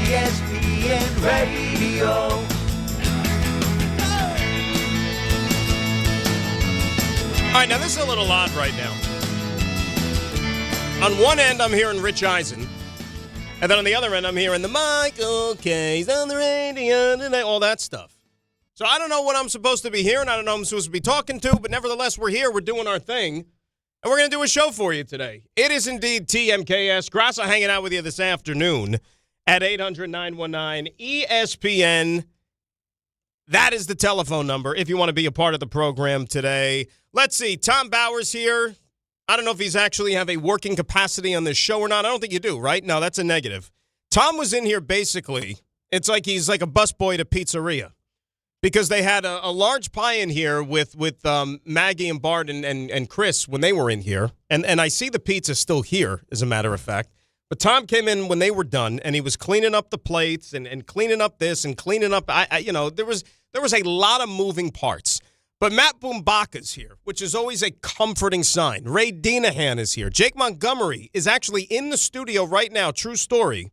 ESPN Radio. All right, now this is a little odd right now. On one end, I'm hearing Rich Eisen. And then on the other end, I'm hearing the Michael K's on the radio today, all that stuff. So I don't know what I'm supposed to be hearing. I don't know who I'm supposed to be talking to. But nevertheless, we're here. We're doing our thing. And we're going to do a show for you today. It is indeed TMKS. Graca hanging out with you this afternoon at 800-919-ESPN. That is the telephone number if you want to be a part of the program today. Let's see. Tom Bauer's here. I don't know if he's actually have a working capacity on this show or not. I don't think you do, right? No, that's a negative. Tom was in here basically. It's like he's like a busboy at a pizzeria because they had a large pie in here with Maggie and Bart and Chris when they were in here. And I see the pizza still here, as a matter of fact. But Tom came in when they were done, and he was cleaning up the plates and cleaning up this and cleaning up. There was a lot of moving parts. But Matt Boombaka's here, which is always a comforting sign. Ray Dinahan is here. Jake Montgomery is actually in the studio right now. True story.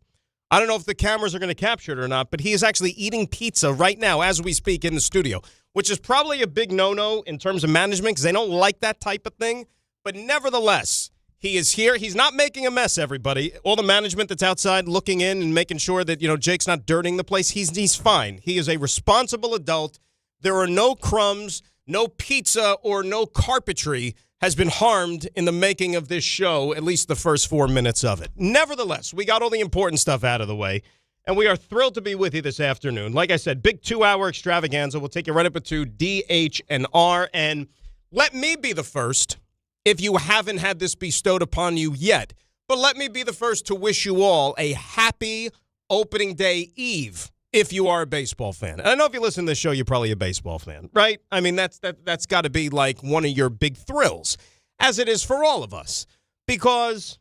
I don't know if the cameras are going to capture it or not, but he is actually eating pizza right now as we speak in the studio, which is probably a big no-no in terms of management because they don't like that type of thing. But nevertheless, he is here. He's not making a mess, everybody. All the management that's outside looking in and making sure that, Jake's not dirtying the place, he's fine. He is a responsible adult. There are no crumbs. No pizza or no carpentry has been harmed in the making of this show, at least the first 4 minutes of it. Nevertheless, we got all the important stuff out of the way, and we are thrilled to be with you this afternoon. Like I said, big 2-hour extravaganza. We'll take you right up to D, H, and R. And let me be the first, if you haven't had this bestowed upon you yet, but let me be the first to wish you all a happy opening day eve. If you are a baseball fan. And I know if you listen to this show, you're probably a baseball fan, right? I mean, that's got to be like one of your big thrills, as it is for all of us. Because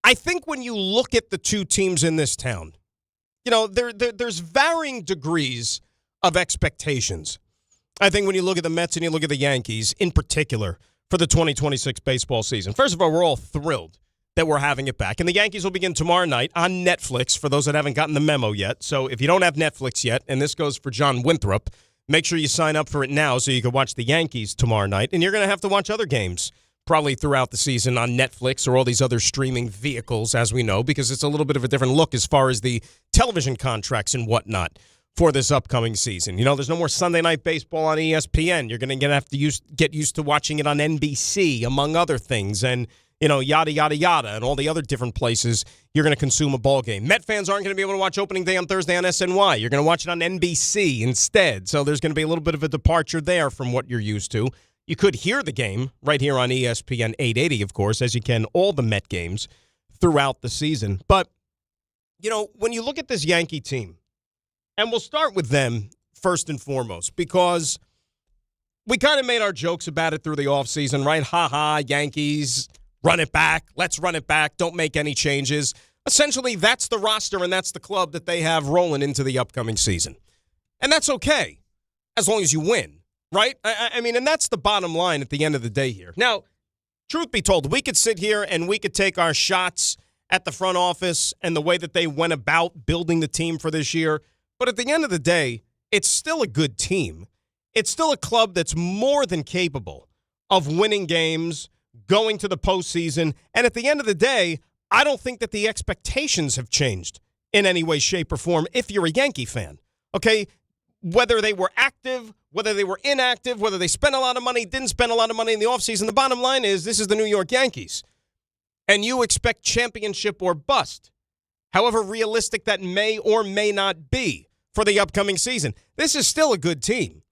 I think when you look at the two teams in this town, there's varying degrees of expectations. I think when you look at the Mets and you look at the Yankees, in particular, for the 2026 baseball season. First of all, we're all thrilled that we're having it back. And the Yankees will begin tomorrow night on Netflix, for those that haven't gotten the memo yet. So if you don't have Netflix yet, and this goes for John Winthrop, make sure you sign up for it now so you can watch the Yankees tomorrow night. And you're going to have to watch other games probably throughout the season on Netflix or all these other streaming vehicles, as we know, because it's a little bit of a different look as far as the television contracts and whatnot for this upcoming season. There's no more Sunday Night Baseball on ESPN. You're going to have to get used to watching it on NBC, among other things. And yada, yada, yada, and all the other different places you're going to consume a ball game. Met fans aren't going to be able to watch opening day on Thursday on SNY. You're going to watch it on NBC instead. So there's going to be a little bit of a departure there from what you're used to. You could hear the game right here on ESPN 880, of course, as you can all the Met games throughout the season. But, when you look at this Yankee team, and we'll start with them first and foremost, because we kind of made our jokes about it through the offseason, right? Ha-ha, Yankees, run it back. Let's run it back. Don't make any changes. Essentially, that's the roster and that's the club that they have rolling into the upcoming season. And that's okay, as long as you win, right? I mean, and that's the bottom line at the end of the day here. Now, truth be told, we could sit here and we could take our shots at the front office and the way that they went about building the team for this year. But at the end of the day, it's still a good team. It's still a club that's more than capable of winning games, going to the postseason, and at the end of the day, I don't think that the expectations have changed in any way, shape, or form if you're a Yankee fan, okay? Whether they were active, whether they were inactive, whether they spent a lot of money, didn't spend a lot of money in the offseason, the bottom line is this is the New York Yankees, and you expect championship or bust, however realistic that may or may not be for the upcoming season. This is still a good team,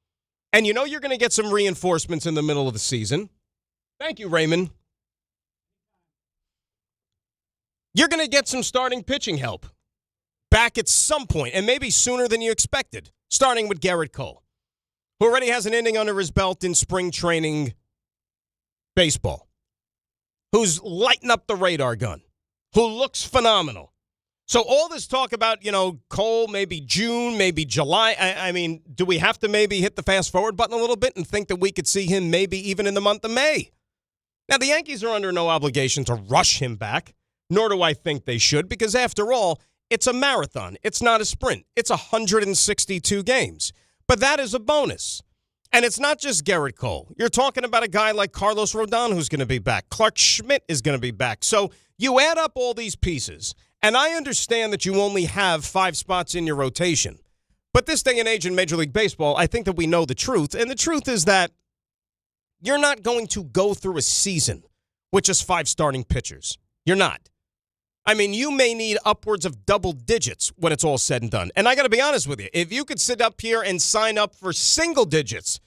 and you're going to get some reinforcements in the middle of the season. Thank you, Raymond. You're going to get some starting pitching help back at some point, and maybe sooner than you expected, starting with Gerrit Cole, who already has an inning under his belt in spring training baseball, who's lighting up the radar gun, who looks phenomenal. So all this talk about, Cole, maybe June, maybe July, I mean, do we have to maybe hit the fast-forward button a little bit and think that we could see him maybe even in the month of May? Now, the Yankees are under no obligation to rush him back, nor do I think they should, because after all, It's a marathon. It's not a sprint. It's 162 games. But that is a bonus. And it's not just Gerrit Cole. You're talking about a guy like Carlos Rodon who's going to be back. Clark Schmidt is going to be back. So you add up all these pieces, and I understand that you only have 5 spots in your rotation. But this day and age in Major League Baseball, I think that we know the truth. And the truth is that you're not going to go through a season with just 5 starting pitchers. You're not. I mean, you may need upwards of double digits when it's all said and done. And I got to be honest with you. If you could sit up here and sign up for single digits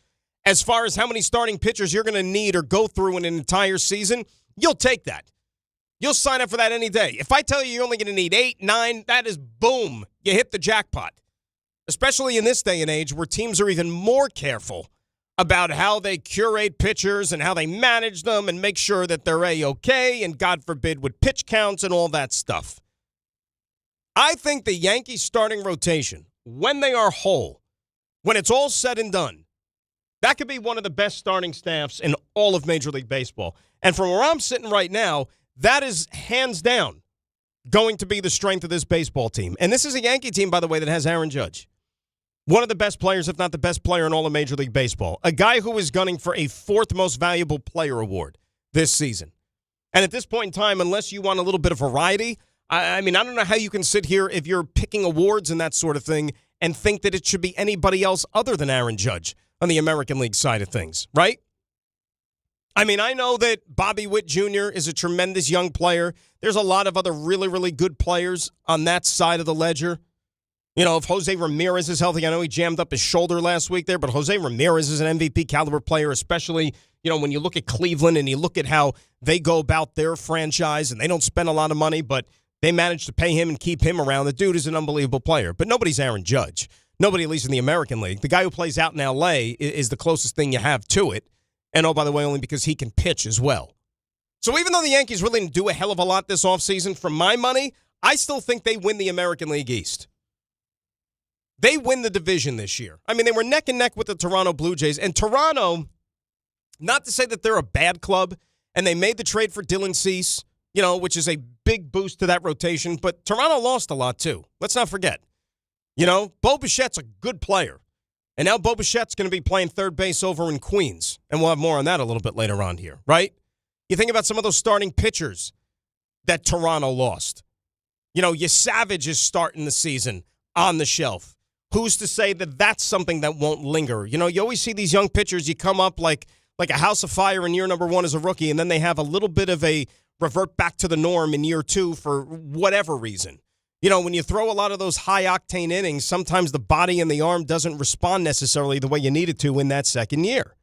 as far as how many starting pitchers you're going to need or go through in an entire season, you'll take that. You'll sign up for that any day. If I tell you you're only going to need 8, 9, that is boom. You hit the jackpot. Especially in this day and age where teams are even more careful about how they curate pitchers and how they manage them and make sure that they're A-okay and, God forbid, with pitch counts and all that stuff. I think the Yankees starting rotation, when they are whole, when it's all said and done, that could be one of the best starting staffs in all of Major League Baseball. And from where I'm sitting right now, that is hands down going to be the strength of this baseball team. And this is a Yankee team, by the way, that has Aaron Judge. One of the best players, if not the best player in all of Major League Baseball. A guy who is gunning for a 4th most valuable player award this season. And at this point in time, unless you want a little bit of variety, I mean, I don't know how you can sit here if you're picking awards and that sort of thing and think that it should be anybody else other than Aaron Judge on the American League side of things, right? I mean, I know that Bobby Witt Jr. is a tremendous young player. There's a lot of other really, really good players on that side of the ledger. You know, if Jose Ramirez is healthy, I know he jammed up his shoulder last week there, but Jose Ramirez is an MVP caliber player, especially, you know, when you look at Cleveland and you look at how they go about their franchise and they don't spend a lot of money, but they manage to pay him and keep him around. The dude is an unbelievable player, but nobody's Aaron Judge. Nobody, at least in the American League. The guy who plays out in L.A. is the closest thing you have to it. And, oh, by the way, only because he can pitch as well. So even though the Yankees really didn't do a hell of a lot this offseason, for my money, I still think they win the American League East. They win the division this year. I mean, they were neck and neck with the Toronto Blue Jays. And Toronto, not to say that they're a bad club, and they made the trade for Dylan Cease, you know, which is a big boost to that rotation. But Toronto lost a lot, too. Let's not forget. You know, Bo Bichette's a good player. And now Bo Bichette's going to be playing third base over in Queens. And we'll have more on that a little bit later on here, right? You think about some of those starting pitchers that Toronto lost. You know, your Savage is starting the season on the shelf. Who's to say that that's something that won't linger? You know, you always see these young pitchers, you come up like a house of fire in year number 1 as a rookie, and then they have a little bit of a revert back to the norm in year 2 for whatever reason. You know, when you throw a lot of those high-octane innings, sometimes the body and the arm doesn't respond necessarily the way you need it to in that second year.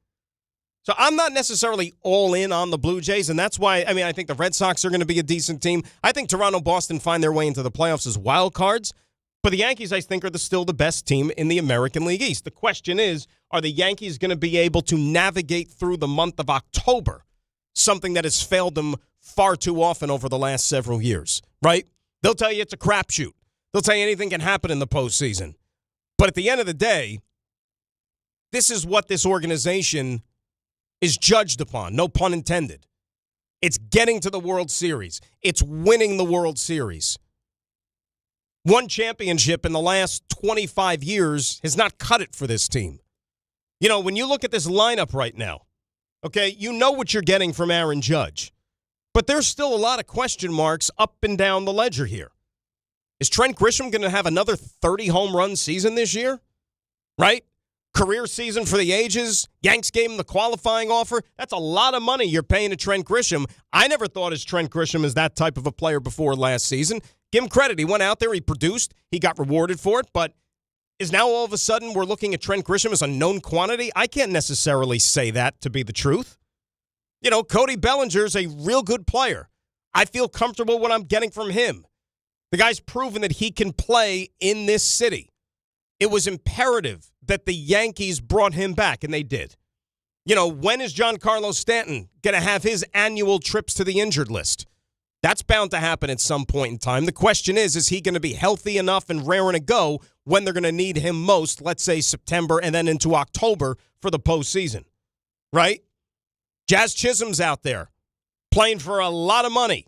So I'm not necessarily all in on the Blue Jays, and that's why, I mean, I think the Red Sox are going to be a decent team. I think Toronto, Boston find their way into the playoffs as wild cards. But the Yankees, I think, are still the best team in the American League East. The question is, are the Yankees going to be able to navigate through the month of October, something that has failed them far too often over the last several years, right? They'll tell you it's a crapshoot. They'll tell you anything can happen in the postseason. But at the end of the day, this is what this organization is judged upon, no pun intended. It's getting to the World Series. It's winning the World Series. One championship in the last 25 years has not cut it for this team. You know, when you look at this lineup right now, okay, you know what you're getting from Aaron Judge. But there's still a lot of question marks up and down the ledger here. Is Trent Grisham going to have another 30 home run season this year? Right? Career season for the ages. Yanks gave him the qualifying offer. That's a lot of money you're paying to Trent Grisham. I never thought of Trent Grisham as that type of a player before last season. Give him credit. He went out there, he produced, he got rewarded for it, but is now all of a sudden we're looking at Trent Grisham as a known quantity? I can't necessarily say that to be the truth. You know, Cody Bellinger's a real good player. I feel comfortable what I'm getting from him. The guy's proven that he can play in this city. It was imperative that the Yankees brought him back, and they did. You know, when is Giancarlo Stanton going to have his annual trips to the injured list? That's bound to happen at some point in time. The question is he going to be healthy enough and raring to go when they're going to need him most, let's say September and then into October for the postseason, right? Jazz Chisholm's out there playing for a lot of money.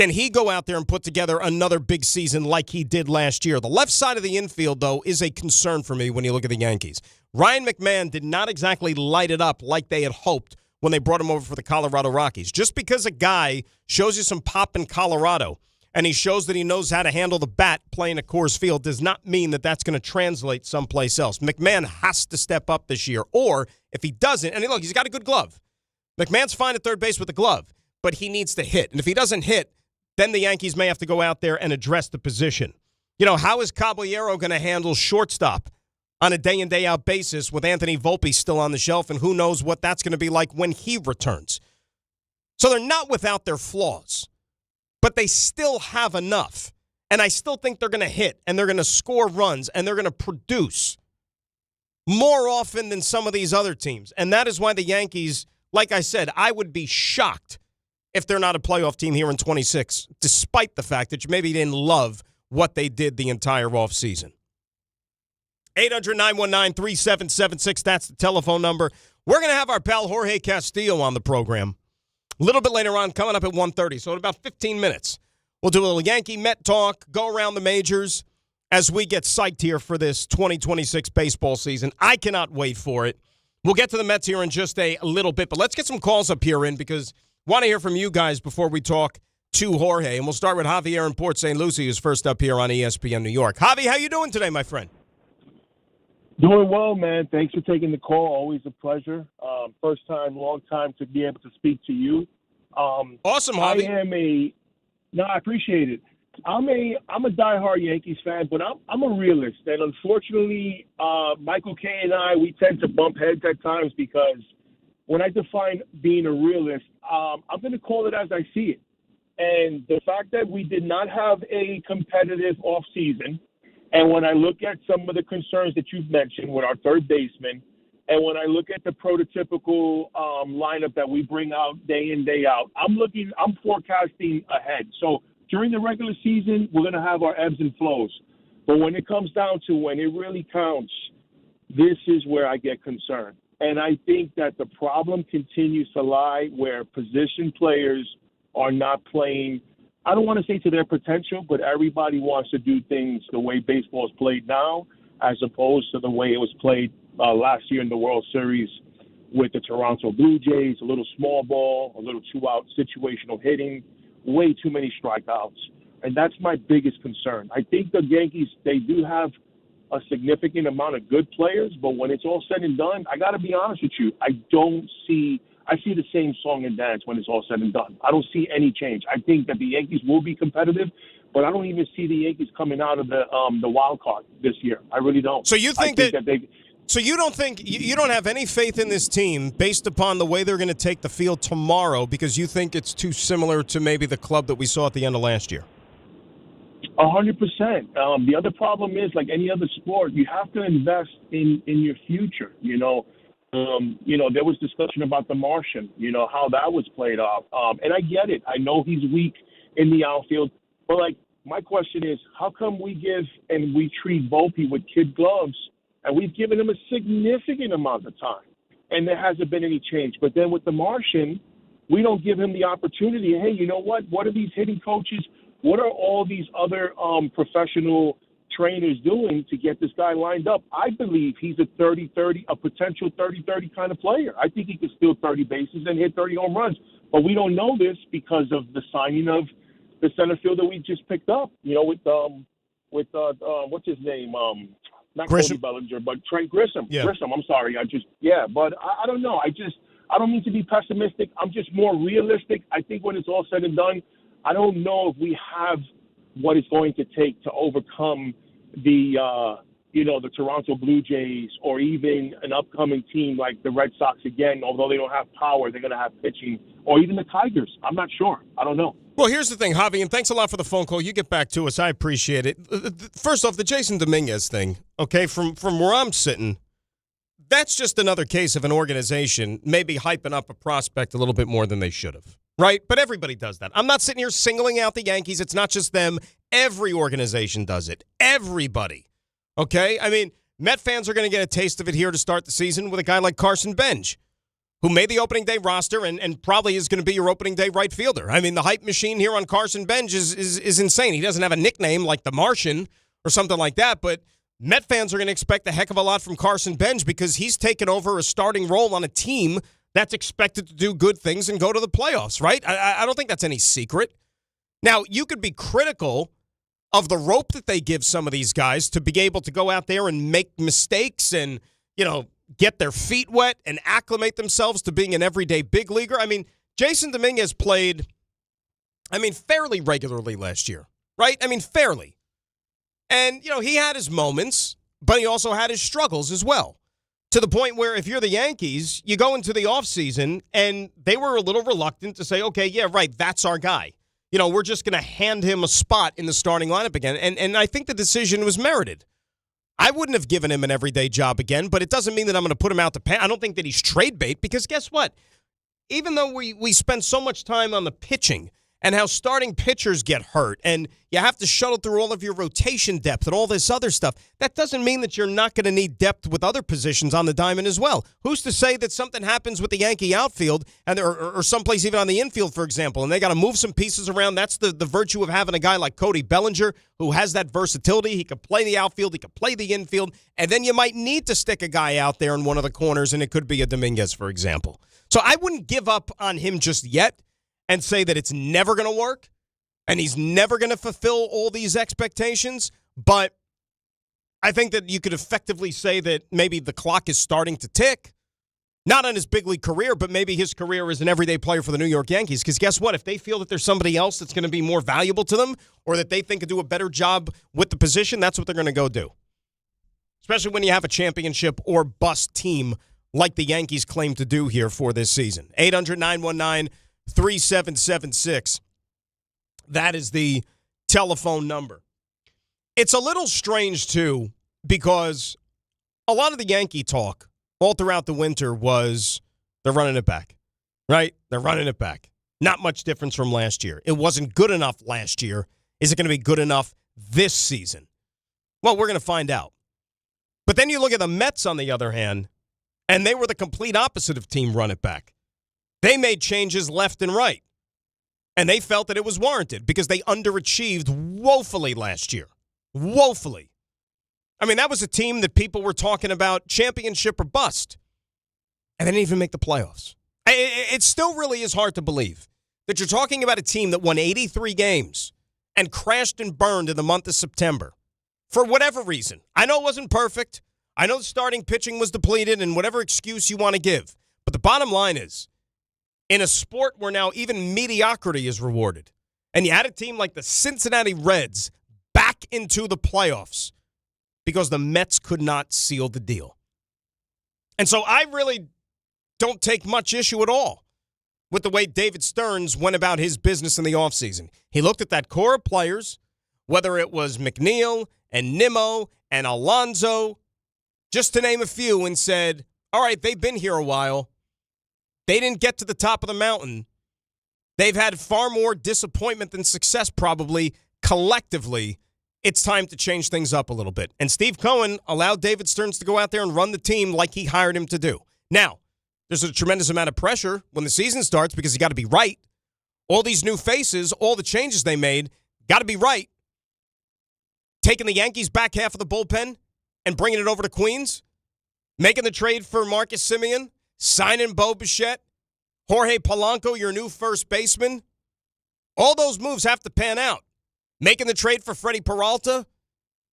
Can he go out there and put together another big season like he did last year? The left side of the infield, though, is a concern for me when you look at the Yankees. Ryan McMahon did not exactly light it up like they had hoped when they brought him over for the Colorado Rockies. Just because a guy shows you some pop in Colorado and he shows that he knows how to handle the bat playing at Coors Field does not mean that that's going to translate someplace else. McMahon has to step up this year. Or if he doesn't, and look, he's got a good glove. McMahon's fine at third base with the glove, but he needs to hit. And if he doesn't hit, then the Yankees may have to go out there and address the position. How is Caballero going to handle shortstop on a day-in, day-out basis with Anthony Volpe still on the shelf, and who knows what that's going to be like when he returns. So they're not without their flaws, but they still have enough. And I still think they're going to hit, and they're going to score runs, and they're going to produce more often than some of these other teams. And that is why the Yankees, like I said, I would be shocked if they're not a playoff team here in 26, despite the fact that you maybe didn't love what they did the entire offseason. 800-919-3776, that's the telephone number. We're going to have our pal Jorge Castillo on the program a little bit later on, coming up at 1:30, so in about 15 minutes. We'll do a little Yankee Met talk, go around the majors as we get psyched here for this 2026 baseball season. I cannot wait for it. We'll get to the Mets here in just a little bit, but let's get some calls up here because I want to hear from you guys before we talk to Jorge. And we'll start with Javier in Port St. Lucie, who's first up here on ESPN New York. Javi, how you doing today, my friend? Doing well, man. Thanks for taking the call. Always a pleasure. First time, long time to be able to speak to you. Awesome, Javi. I appreciate it. I'm a diehard Yankees fan, but I'm a realist. And unfortunately, Michael Kay and I, we tend to bump heads at times because when I define being a realist, I'm going to call it as I see it. And the fact that we did not have a competitive offseason, and when I look at some of the concerns that you've mentioned with our third baseman, and when I look at the prototypical lineup that we bring out day in, day out, I'm forecasting ahead. So during the regular season, we're going to have our ebbs and flows. But when it comes down to when it really counts, this is where I get concerned. And I think that the problem continues to lie where position players are not playing, I don't want to say to their potential, but everybody wants to do things the way baseball is played now as opposed to the way it was played last year in the World Series with the Toronto Blue Jays, a little small ball, a little two-out situational hitting, way too many strikeouts. And that's my biggest concern. I think the Yankees, they do have a significant amount of good players, but when it's all said and done, I got to be honest with you, I see the same song and dance when it's all said and done. I don't see any change. I think that the Yankees will be competitive, but I don't even see the Yankees coming out of the wild card this year. I really don't. So you think So you don't have any faith in this team based upon the way they're going to take the field tomorrow because you think it's too similar to maybe the club that we saw at the end of last year? 100%. The other problem is, like any other sport, you have to invest in your future. There was discussion about the Martian, how that was played off. And I get it. I know he's weak in the outfield. But, my question is, how come we treat Volpe with kid gloves, and we've given him a significant amount of time, and there hasn't been any change? But then with the Martian, we don't give him the opportunity. Hey, you know what? What are these hitting coaches? What are all these other professional trainers doing to get this guy lined up? I believe he's a potential 30-30 kind of player. I think he could steal 30 bases and hit 30 home runs. But we don't know this because of the signing of the center fielder we just picked up, with what's his name? Not Grisham. Cody Bellinger, but Trent Grisham. Yeah. Grisham, I'm sorry. But I don't know. I don't mean to be pessimistic. I'm just more realistic. I think when it's all said and done, I don't know if we have what it's going to take to overcome the Toronto Blue Jays or even an upcoming team like the Red Sox again. Although they don't have power, they're going to have pitching, or even the Tigers. I'm not sure. I don't know. Well, here's the thing, Javi, and thanks a lot for the phone call. You get back to us. I appreciate it. First off, the Jason Dominguez thing, okay, from where I'm sitting, that's just another case of an organization maybe hyping up a prospect a little bit more than they should have, right? But everybody does that. I'm not sitting here singling out the Yankees. It's not just them. Every organization does it. Everybody, okay? I mean, Met fans are going to get a taste of it here to start the season with a guy like Carson Bench, who made the opening day roster and probably is going to be your opening day right fielder. I mean, the hype machine here on Carson Bench is insane. He doesn't have a nickname like the Martian or something like that, but Met fans are going to expect a heck of a lot from Carson Bench because he's taken over a starting role on a team that's expected to do good things and go to the playoffs, right? I don't think that's any secret. Now, you could be critical of the rope that they give some of these guys to be able to go out there and make mistakes and, get their feet wet and acclimate themselves to being an everyday big leaguer. I mean, Jason Dominguez played, fairly regularly last year, right? Fairly. And, he had his moments, but he also had his struggles as well. To the point where if you're the Yankees, you go into the offseason and they were a little reluctant to say, okay, yeah, right, that's our guy. We're just going to hand him a spot in the starting lineup again. And I think the decision was merited. I wouldn't have given him an everyday job again, but it doesn't mean that I'm going to put him out to I don't think that he's trade bait because guess what? Even though we spend so much time on the pitching and how starting pitchers get hurt and you have to shuttle through all of your rotation depth and all this other stuff, that doesn't mean that you're not going to need depth with other positions on the diamond as well. Who's to say that something happens with the Yankee outfield or someplace even on the infield, for example, and they got to move some pieces around? That's the virtue of having a guy like Cody Bellinger who has that versatility. He could play the outfield, he could play the infield, and then you might need to stick a guy out there in one of the corners, and it could be a Dominguez, for example. So I wouldn't give up on him just yet and say that it's never going to work and he's never going to fulfill all these expectations. But I think that you could effectively say that maybe the clock is starting to tick. Not on his big league career, but maybe his career as an everyday player for the New York Yankees. Because guess what? If they feel that there's somebody else that's going to be more valuable to them or that they think could do a better job with the position, that's what they're going to go do. Especially when you have a championship or bust team like the Yankees claim to do here for this season. 800-919-3776. That is the telephone number. It's a little strange, too, because a lot of the Yankee talk all throughout the winter was they're running it back, right? They're running it back. Not much difference from last year. It wasn't good enough last year. Is it going to be good enough this season? Well, we're going to find out. But then you look at the Mets, on the other hand, and they were the complete opposite of team run it back. They made changes left and right. And they felt that it was warranted because they underachieved woefully last year. Woefully. That was a team that people were talking about championship or bust. And they didn't even make the playoffs. It still really is hard to believe that you're talking about a team that won 83 games and crashed and burned in the month of September for whatever reason. I know it wasn't perfect. I know the starting pitching was depleted and whatever excuse you want to give. But the bottom line is, in a sport where now even mediocrity is rewarded, and you had a team like the Cincinnati Reds back into the playoffs because the Mets could not seal the deal. And so I really don't take much issue at all with the way David Stearns went about his business in the offseason. He looked at that core of players, whether it was McNeil and Nimmo and Alonso, just to name a few, and said, all right, they've been here a while. They didn't get to the top of the mountain. They've had far more disappointment than success, probably, collectively. It's time to change things up a little bit. And Steve Cohen allowed David Stearns to go out there and run the team like he hired him to do. Now, there's a tremendous amount of pressure when the season starts because you got to be right. All these new faces, all the changes they made, got to be right. Taking the Yankees back half of the bullpen and bringing it over to Queens, making the trade for Marcus Semien, signing Bo Bichette, Jorge Polanco, your new first baseman. All those moves have to pan out. Making the trade for Freddie Peralta,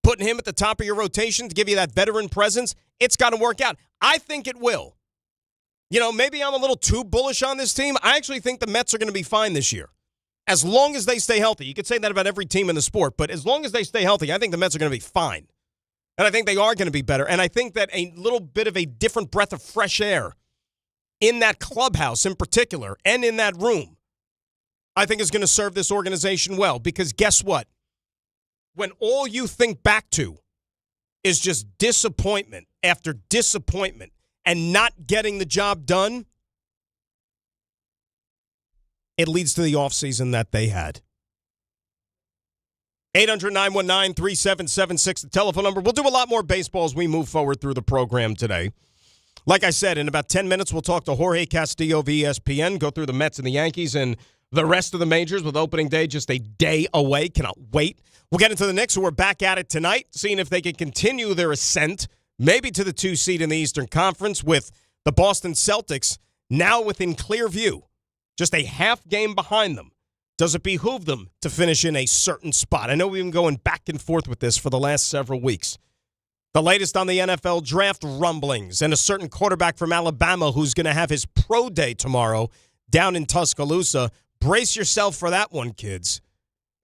putting him at the top of your rotation to give you that veteran presence, it's got to work out. I think it will. Maybe I'm a little too bullish on this team. I actually think the Mets are going to be fine this year. As long as they stay healthy. You could say that about every team in the sport, but as long as they stay healthy, I think the Mets are going to be fine. And I think they are going to be better. And I think that a little bit of a different breath of fresh air in that clubhouse in particular and in that room, I think is going to serve this organization well. Because guess what? When all you think back to is just disappointment after disappointment and not getting the job done, it leads to the offseason that they had. 800-919-3776, the telephone number. We'll do a lot more baseball as we move forward through the program today. Like I said, in about 10 minutes, we'll talk to Jorge Castillo of ESPN, go through the Mets and the Yankees and the rest of the majors with opening day just a day away. Cannot wait. We'll get into the Knicks, who are back at it tonight, seeing if they can continue their ascent, maybe to the 2 seed in the Eastern Conference, with the Boston Celtics now within clear view, just a half game behind them. Does it behoove them to finish in a certain spot? I know we've been going back and forth with this for the last several weeks. The latest on the NFL draft rumblings and a certain quarterback from Alabama who's going to have his pro day tomorrow down in Tuscaloosa. Brace yourself for that one, kids,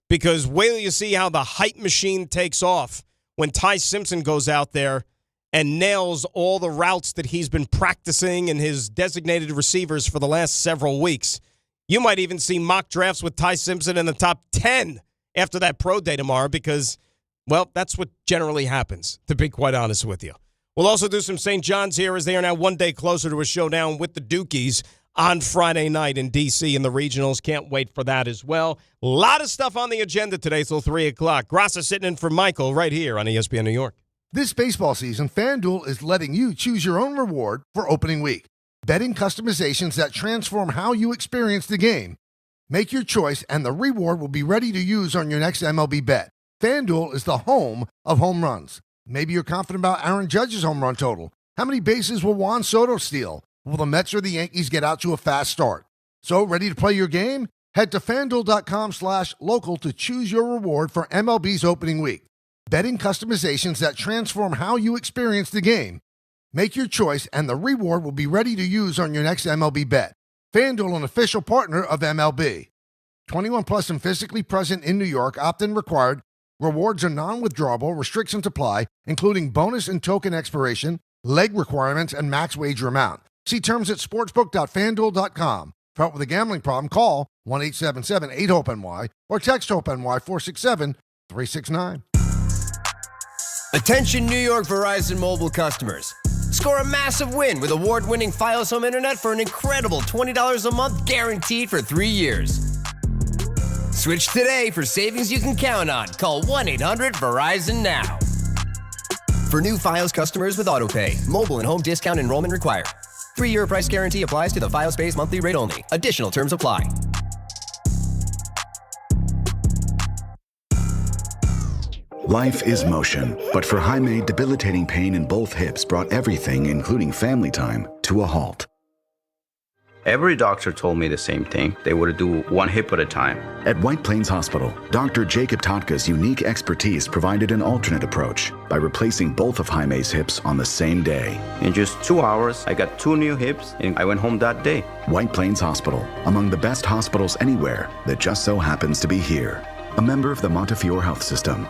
because wait till you see how the hype machine takes off when Ty Simpson goes out there and nails all the routes that he's been practicing and his designated receivers for the last several weeks. You might even see mock drafts with Ty Simpson in the top 10 after that pro day tomorrow because, well, that's what generally happens, to be quite honest with you. We'll also do some St. John's here as they are now one day closer to a showdown with the Dukies on Friday night in D.C. in the regionals. Can't wait for that as well. A lot of stuff on the agenda today till 3 o'clock. Graca sitting in for Michael right here on ESPN New York. This baseball season, FanDuel is letting you choose your own reward for opening week. Betting customizations that transform how you experience the game. Make your choice, and the reward will be ready to use on your next MLB bet. FanDuel is the home of home runs. Maybe you're confident about Aaron Judge's home run total. How many bases will Juan Soto steal? Will the Mets or the Yankees get out to a fast start? So, ready to play your game? Head to FanDuel.com/local to choose your reward for MLB's opening week. Betting customizations that transform how you experience the game. Make your choice, and the reward will be ready to use on your next MLB bet. FanDuel, an official partner of MLB. 21 plus and physically present in New York. Opt-in required. Rewards are non-withdrawable. Restrictions apply, including bonus and token expiration, leg requirements, and max wager amount. See terms at sportsbook.fanduel.com. For help with a gambling problem, call 1-877-8-HOPE-NY or text HOPE-NY 467-369. Attention New York Verizon mobile customers. Score a massive win with award-winning Fios Home Internet for an incredible $20 a month guaranteed for 3 years. Switch today for savings you can count on. Call 1-800-VERIZON now. For new Fios customers with AutoPay, mobile and home discount enrollment required. 3-year price guarantee applies to the Fios-based monthly rate only. Additional terms apply. Life is motion, but for Jaime, debilitating pain in both hips brought everything, including family time, to a halt. Every doctor told me the same thing. They would do one hip at a time. At White Plains Hospital, Dr. Jacob Totka's unique expertise provided an alternate approach by replacing both of Jaime's hips on the same day. In just 2 hours, I got 2 new hips, and I went home that day. White Plains Hospital, among the best hospitals anywhere that just so happens to be here. A member of the Montefiore Health System.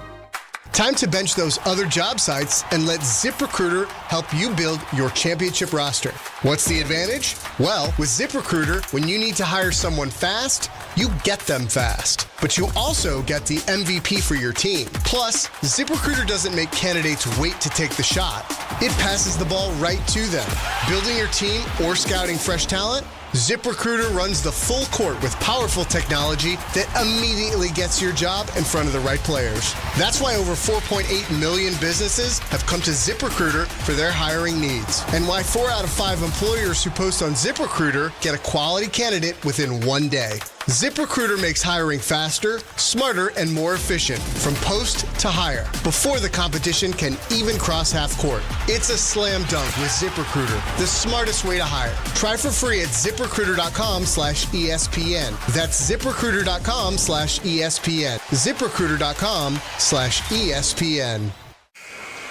Time to bench those other job sites and let ZipRecruiter help you build your championship roster. What's the advantage? Well, with ZipRecruiter, when you need to hire someone fast, you get them fast. But you also get the MVP for your team. Plus, ZipRecruiter doesn't make candidates wait to take the shot. It passes the ball right to them. Building your team or scouting fresh talent? ZipRecruiter runs the full court with powerful technology that immediately gets your job in front of the right players. That's why over 4.8 million businesses have come to ZipRecruiter for their hiring needs. And why 4 out of 5 employers who post on ZipRecruiter get a quality candidate within 1 day. ZipRecruiter makes hiring faster, smarter, and more efficient from post to hire before the competition can even cross half court. It's a slam dunk with ZipRecruiter, the smartest way to hire. Try for free at ZipRecruiter.com/ESPN. That's ZipRecruiter.com/ESPN. ZipRecruiter.com/ESPN.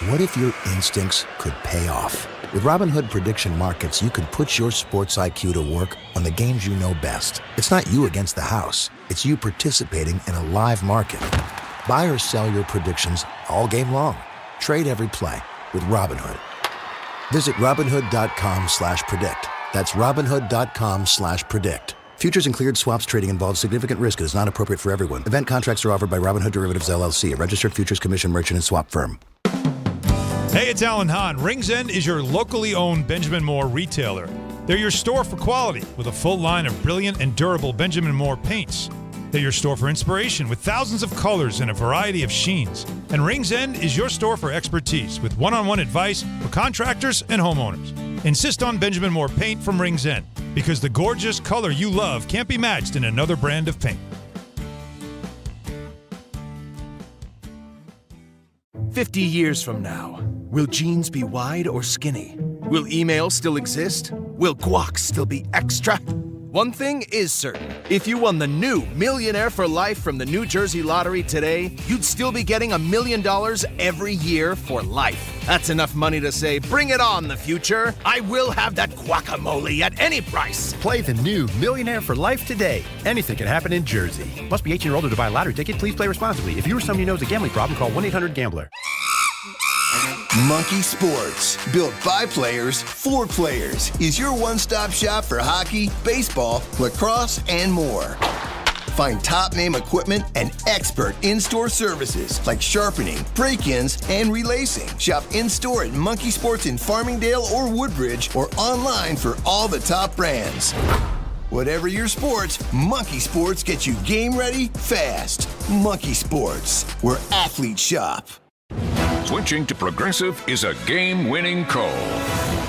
What if your instincts could pay off? With Robinhood Prediction Markets, you can put your sports IQ to work on the games you know best. It's not you against the house. It's you participating in a live market. Buy or sell your predictions all game long. Trade every play with Robinhood. Visit Robinhood.com/predict. That's Robinhood.com/predict. Futures and cleared swaps trading involves significant risk and is not appropriate for everyone. Event contracts are offered by Robinhood Derivatives LLC, a registered futures commission merchant and swap firm. Hey, it's Alan Hahn. Rings End is your locally owned Benjamin Moore retailer. They're your store for quality with a full line of brilliant and durable Benjamin Moore paints. They're your store for inspiration with thousands of colors and a variety of sheens. And Rings End is your store for expertise with one-on-one advice for contractors and homeowners. Insist on Benjamin Moore paint from Rings End, because the gorgeous color you love can't be matched in another brand of paint. 50 years from now, will jeans be wide or skinny? Will email still exist? Will guac still be extra? One thing is certain. If you won the new Millionaire for Life from the New Jersey Lottery today, you'd still be getting $1 million every year for life. That's enough money to say, bring it on, the future. I will have that guacamole at any price. Play the new Millionaire for Life today. Anything can happen in Jersey. Must be 18 or older to buy a lottery ticket. Please play responsibly. If you or someone you know has a gambling problem, call 1-800-GAMBLER. Monkey Sports, built by players for players, is your one-stop shop for hockey, baseball, lacrosse, and more. Find top-name equipment and expert in-store services like sharpening, break-ins, and relacing. Shop in-store at Monkey Sports in Farmingdale or Woodbridge, or online for all the top brands. Whatever your sports, Monkey Sports gets you game ready fast. Monkey Sports, where athletes shop. Switching to Progressive is a game-winning call.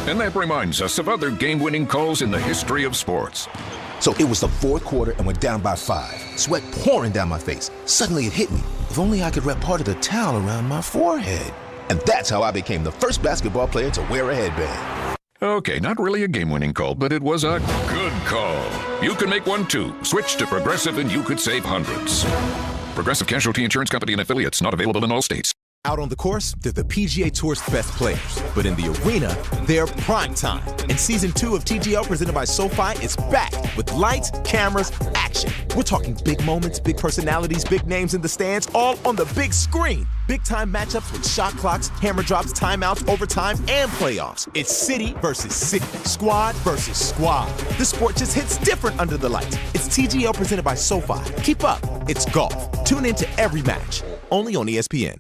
And that reminds us of other game-winning calls in the history of sports. So it was the fourth quarter and we're down by 5. Sweat pouring down my face. Suddenly it hit me. If only I could wrap part of the towel around my forehead. And that's how I became the first basketball player to wear a headband. Okay, not really a game-winning call, but it was a good call. You can make one too. Switch to Progressive and you could save hundreds. Progressive Casualty Insurance Company and affiliates, not available in all states. Out on the course, they're the PGA Tour's best players. But in the arena, they're prime time. And Season 2 of TGL presented by SoFi is back with lights, cameras, action. We're talking big moments, big personalities, big names in the stands, all on the big screen. Big-time matchups with shot clocks, hammer drops, timeouts, overtime, and playoffs. It's city versus city, squad versus squad. The sport just hits different under the lights. It's TGL presented by SoFi. Keep up. It's golf. Tune into every match. Only on ESPN.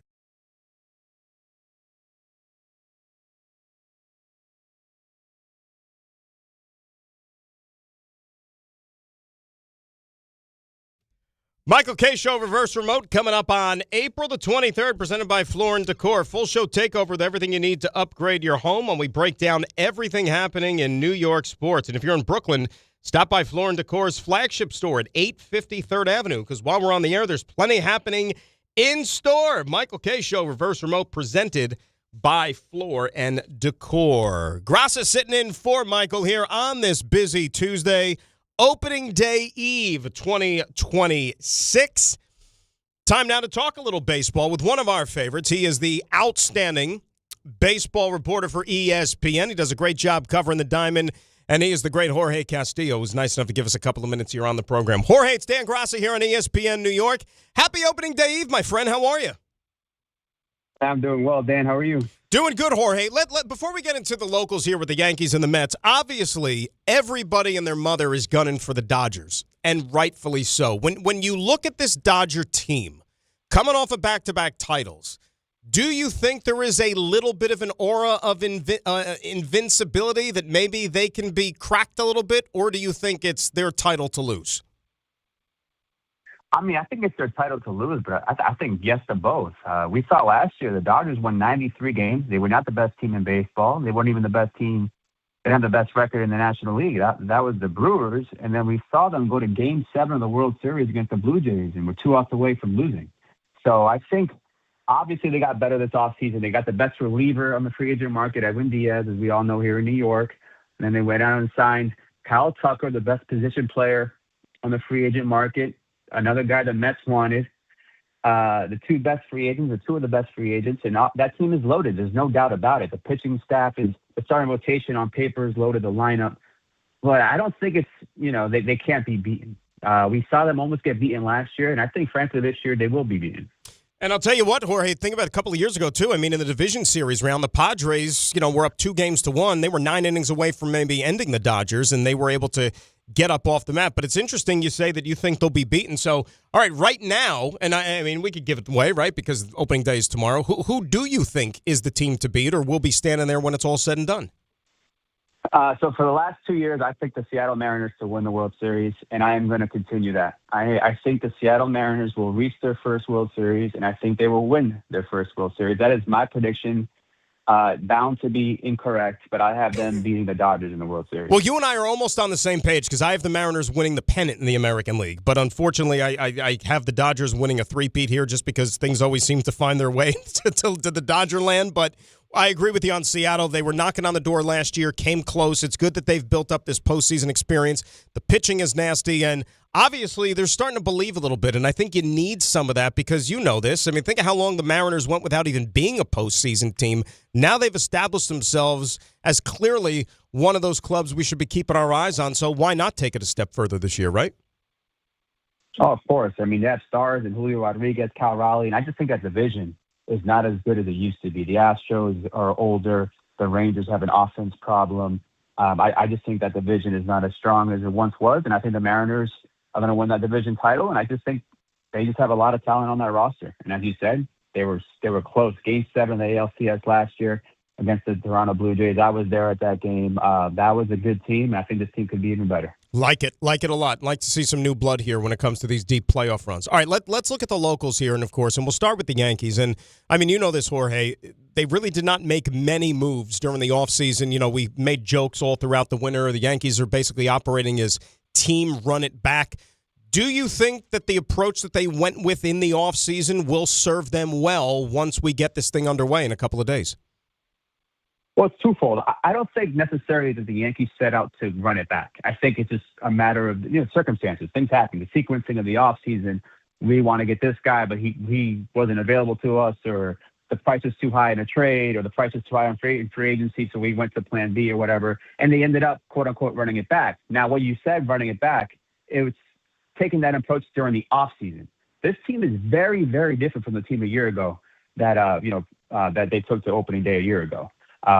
Michael K. Show Reverse Remote coming up on April the 23rd, presented by Floor & Decor. Full show takeover with everything you need to upgrade your home when we break down everything happening in New York sports. And if you're in Brooklyn, stop by Floor & Decor's flagship store at 850 3rd Avenue, because while we're on the air, there's plenty happening in store. Michael K. Show Reverse Remote presented by Floor & Decor. Graca sitting in for Michael here on this busy Tuesday. Opening Day Eve 2026. Time now to talk a little baseball with one of our favorites. He is the outstanding baseball reporter for ESPN. He does a great job covering the Diamond, and he is the great Jorge Castillo, who's nice enough to give us a couple of minutes here on the program. Jorge, it's Dan Graca here on ESPN New York. Happy Opening Day Eve, my friend. How are you? I'm doing well, Dan. How are you? Doing good, Jorge. Before we get into the locals here with the Yankees and the Mets, obviously everybody and their mother is gunning for the Dodgers, and rightfully so. When you look at this Dodger team coming off of back-to-back titles, do you think there is a little bit of an aura of invincibility that maybe they can be cracked a little bit, or do you think it's their title to lose? I mean, I think it's their title to lose, but I think yes to both. We saw last year the Dodgers won 93 games. They were not the best team in baseball. They weren't even the best team. They didn't have the best record in the National League. That was the Brewers. And then we saw them go to Game 7 of the World Series against the Blue Jays, and we're 2 outs away from losing. So I think, obviously, they got better this offseason. They got the best reliever on the free agent market, Edwin Diaz, as we all know here in New York. And then they went out and signed Kyle Tucker, the best position player on the free agent market. Another guy the Mets wanted. The 2 best free agents, or 2 of the best free agents, and that team is loaded. There's no doubt about it. The pitching staff is, the starting rotation on paper is loaded, the lineup. But I don't think it's, they can't be beaten. We saw them almost get beaten last year, and I think, frankly, this year they will be beaten. And I'll tell you what, Jorge, think about a couple of years ago, too. I mean, in the division series round, the Padres, were up 2-1. They were 9 innings away from maybe ending the Dodgers, and they were able to get up off the mat. But it's interesting you say that you think they'll be beaten. So, all right, right now, and I mean, we could give it away, right, because opening day is tomorrow. Who do you think is the team to beat, or will be standing there when it's all said and done? So for the last 2 years, I picked the Seattle Mariners to win the World Series, and I am going to continue that. I think the Seattle Mariners will reach their first World Series, and I think they will win their first World Series. That is my prediction. Bound to be incorrect, but I have them beating the Dodgers in the World Series. Well, you and I are almost on the same page because I have the Mariners winning the pennant in the American League. But unfortunately, I have the Dodgers winning a three-peat here just because things always seem to find their way to the Dodger land. But I agree with you on Seattle. They were knocking on the door last year, came close. It's good that they've built up this postseason experience. The pitching is nasty, and obviously they're starting to believe a little bit, and I think you need some of that because you know this. I mean, think of how long the Mariners went without even being a postseason team. Now they've established themselves as clearly one of those clubs we should be keeping our eyes on, so why not take it a step further this year, right? Oh, of course. I mean, they have stars and Julio Rodriguez, Cal Raleigh, and I just think that division is not as good as it used to be. The Astros are older. The Rangers have an offense problem. I just think that division is not as strong as it once was, and I think the Mariners are going to win that division title, and I just think they just have a lot of talent on that roster. And as you said, they were close. Game 7 of the ALCS last year against the Toronto Blue Jays. I was there at that game. That was a good team. I think this team could be even better. Like it a lot. Like to see some new blood here when it comes to these deep playoff runs. All right, let's look at the locals here, and of course, and we'll start with the Yankees. And I mean, you know this, Jorge. They really did not make many moves during the offseason. You know, we made jokes all throughout the winter. The Yankees are basically operating as team run it back. Do you think that the approach that they went with in the offseason will serve them well once we get this thing underway in a couple of days? Well, it's twofold. I don't think necessarily that the Yankees set out to run it back. I think it's just a matter of circumstances. Things happen. The sequencing of the offseason, we want to get this guy, but he wasn't available to us, or the price was too high in a trade, or the price was too high in free agency, so we went to plan B or whatever, and they ended up, quote-unquote, running it back. Now, what you said, running it back, it was taking that approach during the offseason. This team is very, very different from the team a year ago that they took to opening day a year ago.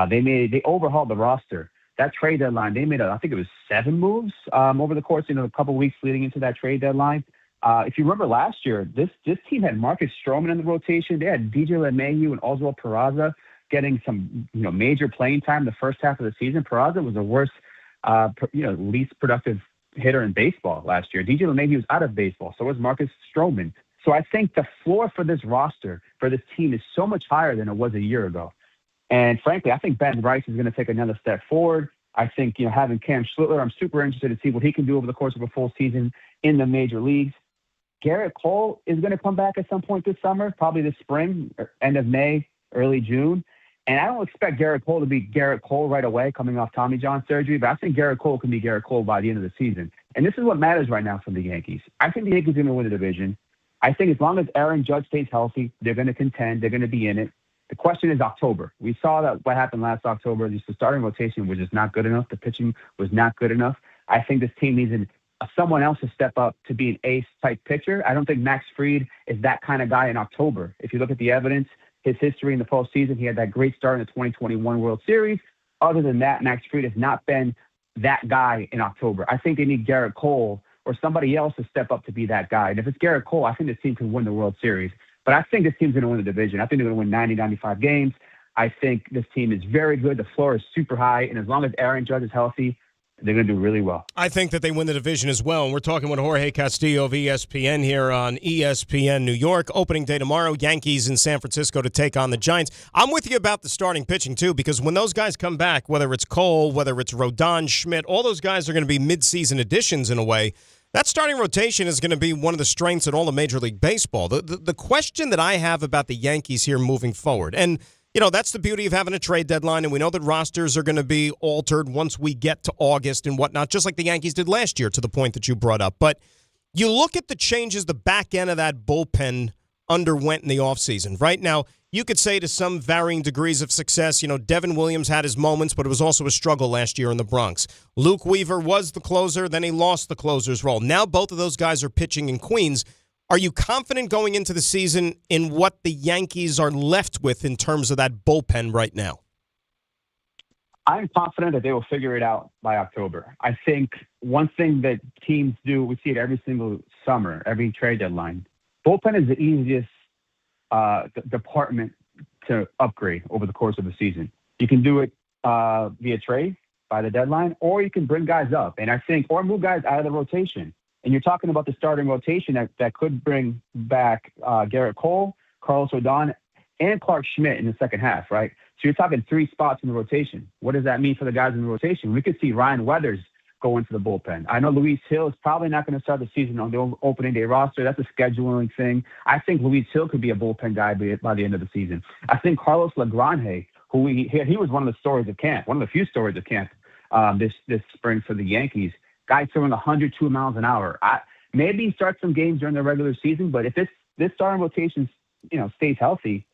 They overhauled the roster. That trade deadline, they made, I think it was 7 moves over the course of a couple of weeks leading into that trade deadline. If you remember last year, this team had Marcus Stroman in the rotation. They had DJ LeMahieu and Oswald Peraza getting some major playing time the first half of the season. Peraza was the worst, least productive hitter in baseball last year. DJ LeMahieu was out of baseball. So was Marcus Stroman. So I think the floor for this roster, for this team, is so much higher than it was a year ago. And frankly, I think Ben Rice is going to take another step forward. I think, having Cam Schlittler, I'm super interested to see what he can do over the course of a full season in the major leagues. Gerrit Cole is going to come back at some point this summer, probably this spring, end of May, early June. And I don't expect Gerrit Cole to be Gerrit Cole right away coming off Tommy John surgery, but I think Gerrit Cole can be Gerrit Cole by the end of the season. And this is what matters right now from the Yankees. I think the Yankees are going to win the division. I think as long as Aaron Judge stays healthy, they're going to contend. They're going to be in it. The question is October. We saw that what happened last October. Just the starting rotation was just not good enough. The pitching was not good enough. I think this team needs someone else to step up to be an ace-type pitcher. I don't think Max Fried is that kind of guy in October. If you look at the evidence, his history in the postseason, he had that great start in the 2021 World Series. Other than that, Max Fried has not been that guy in October. I think they need Gerrit Cole or somebody else to step up to be that guy. And if it's Gerrit Cole, I think this team can win the World Series. But I think this team's going to win the division. I think they're going to win 90, 95 games. I think this team is very good. The floor is super high. And as long as Aaron Judge is healthy, they're going to do really well. I think that they win the division as well. And we're talking with Jorge Castillo of ESPN here on ESPN New York. Opening day tomorrow, Yankees in San Francisco to take on the Giants. I'm with you about the starting pitching, too, because when those guys come back, whether it's Cole, whether it's Rodon, Schmidt, all those guys are going to be midseason additions in a way. That starting rotation is going to be one of the strengths in all of Major League Baseball. The question that I have about the Yankees here moving forward, and, that's the beauty of having a trade deadline, and we know that rosters are going to be altered once we get to August and whatnot, just like the Yankees did last year to the point that you brought up. But you look at the changes the back end of that bullpen underwent in the offseason. Right now, you could say to some varying degrees of success, Devin Williams had his moments, but it was also a struggle last year in the Bronx. Luke Weaver was the closer, then he lost the closer's role. Now both of those guys are pitching in Queens. Are you confident going into the season in what the Yankees are left with in terms of that bullpen right now? I'm confident that they will figure it out by October. I think one thing that teams do, we see it every single summer, every trade deadline, bullpen is the easiest department to upgrade over the course of a season. You can do it via trade by the deadline, or you can bring guys up, and I think, or move guys out of the rotation. And you're talking about the starting rotation that could bring back Gerrit Cole, Carlos Rodon, and Clark Schmidt in the second half, right? So you're talking 3 spots in the rotation. What does that mean for the guys in the rotation? We could see Ryan Weathers go into the bullpen. I know Luis Hill is probably not going to start the season on the opening day roster. That's a scheduling thing. I think Luis Hill could be a bullpen guy by the end of the season. I think Carlos Lagrange, who he was one of the stories of camp, one of the few stories of camp this spring for the Yankees. Guy throwing 102 miles an hour. Maybe he starts some games during the regular season, but if this starting rotation, stays healthy,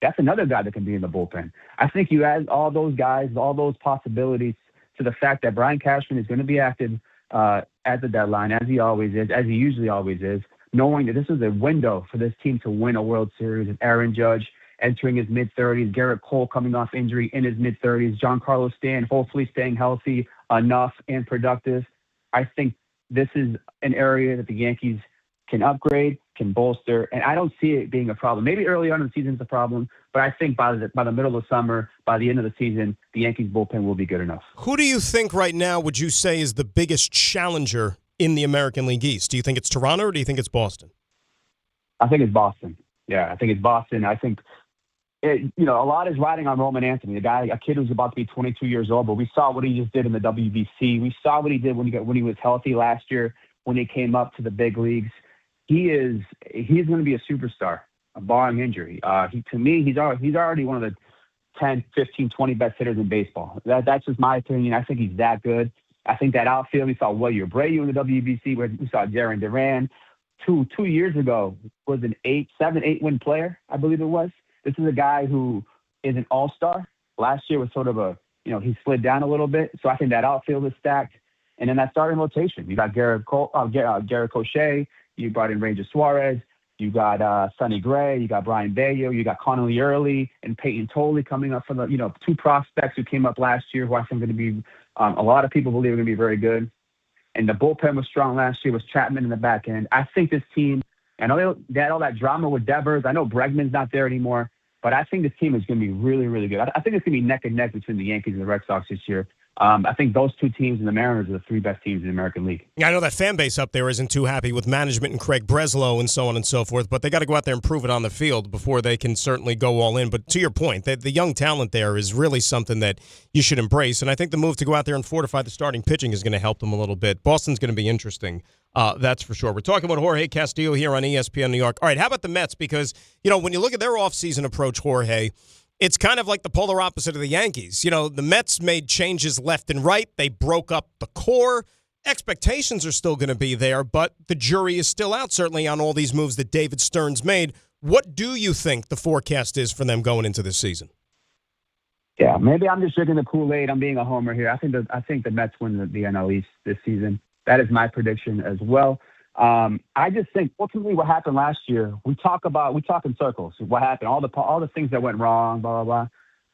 that's another guy that can be in the bullpen. I think you add all those guys, all those possibilities to the fact that Brian Cashman is going to be active at the deadline, as he always is, as he usually always is, knowing that this is a window for this team to win a World Series. And Aaron Judge entering his mid-30s, Gerrit Cole coming off injury in his mid-30s, Giancarlo Stanton hopefully staying healthy enough and productive. I think this is an area that the Yankees can upgrade, can bolster, and I don't see it being a problem. Maybe early on in the season it's a problem, but I think by the middle of summer, by the end of the season, the Yankees bullpen will be good enough. Who do you think right now would you say is the biggest challenger in the American League East? Do you think it's Toronto or do you think it's Boston? I think it's Boston. Yeah, I think it's Boston. I think a lot is riding on Roman Anthony, a kid who's about to be 22 years old, but we saw what he just did in the WBC. We saw what he did when he was healthy last year, when he came up to the big leagues. He's going to be a superstar, barring injury. To me, he's already one of the 10, 15, 20 best hitters in baseball. That's just my opinion. I think he's that good. I think that outfield, we saw Willie Abreu in the WBC, where we saw Jarren Duran. 2 years ago was an 7-8 win player, I believe it was. This is a guy who is an all-star. Last year was sort of he slid down a little bit. So I think that outfield is stacked. And then that starting rotation, you got Gerrit Cole, you brought in Ranger Suarez, you got Sonny Gray, you got Brian Bello, you got Connolly Early and Peyton Tolley coming up from the 2 prospects who came up last year, who I think are going to be a lot of people believe are going to be very good. And the bullpen was strong last year, was Chapman in the back end. I think this team, I know they had all that drama with Devers. I know Bregman's not there anymore, but I think this team is going to be really, really good. I think it's going to be neck and neck between the Yankees and the Red Sox this year. I think those 2 teams and the Mariners are the 3 best teams in the American League. Yeah, I know that fan base up there isn't too happy with management and Craig Breslow and so on and so forth, but they got to go out there and prove it on the field before they can certainly go all in. But to your point, the young talent there is really something that you should embrace, and I think the move to go out there and fortify the starting pitching is going to help them a little bit. Boston's going to be interesting, that's for sure. We're talking about Jorge Castillo here on ESPN New York. All right, how about the Mets? Because, when you look at their offseason approach, Jorge, it's kind of like the polar opposite of the Yankees. The Mets made changes left and right. They broke up the core. Expectations are still going to be there, but the jury is still out, certainly, on all these moves that David Stearns made. What do you think the forecast is for them going into this season? Yeah, maybe I'm just drinking the Kool-Aid. I'm being a homer here. I think the Mets win the NL East this season. That is my prediction as well. I just think ultimately what happened last year, we talk in circles. What happened, all the things that went wrong, blah, blah,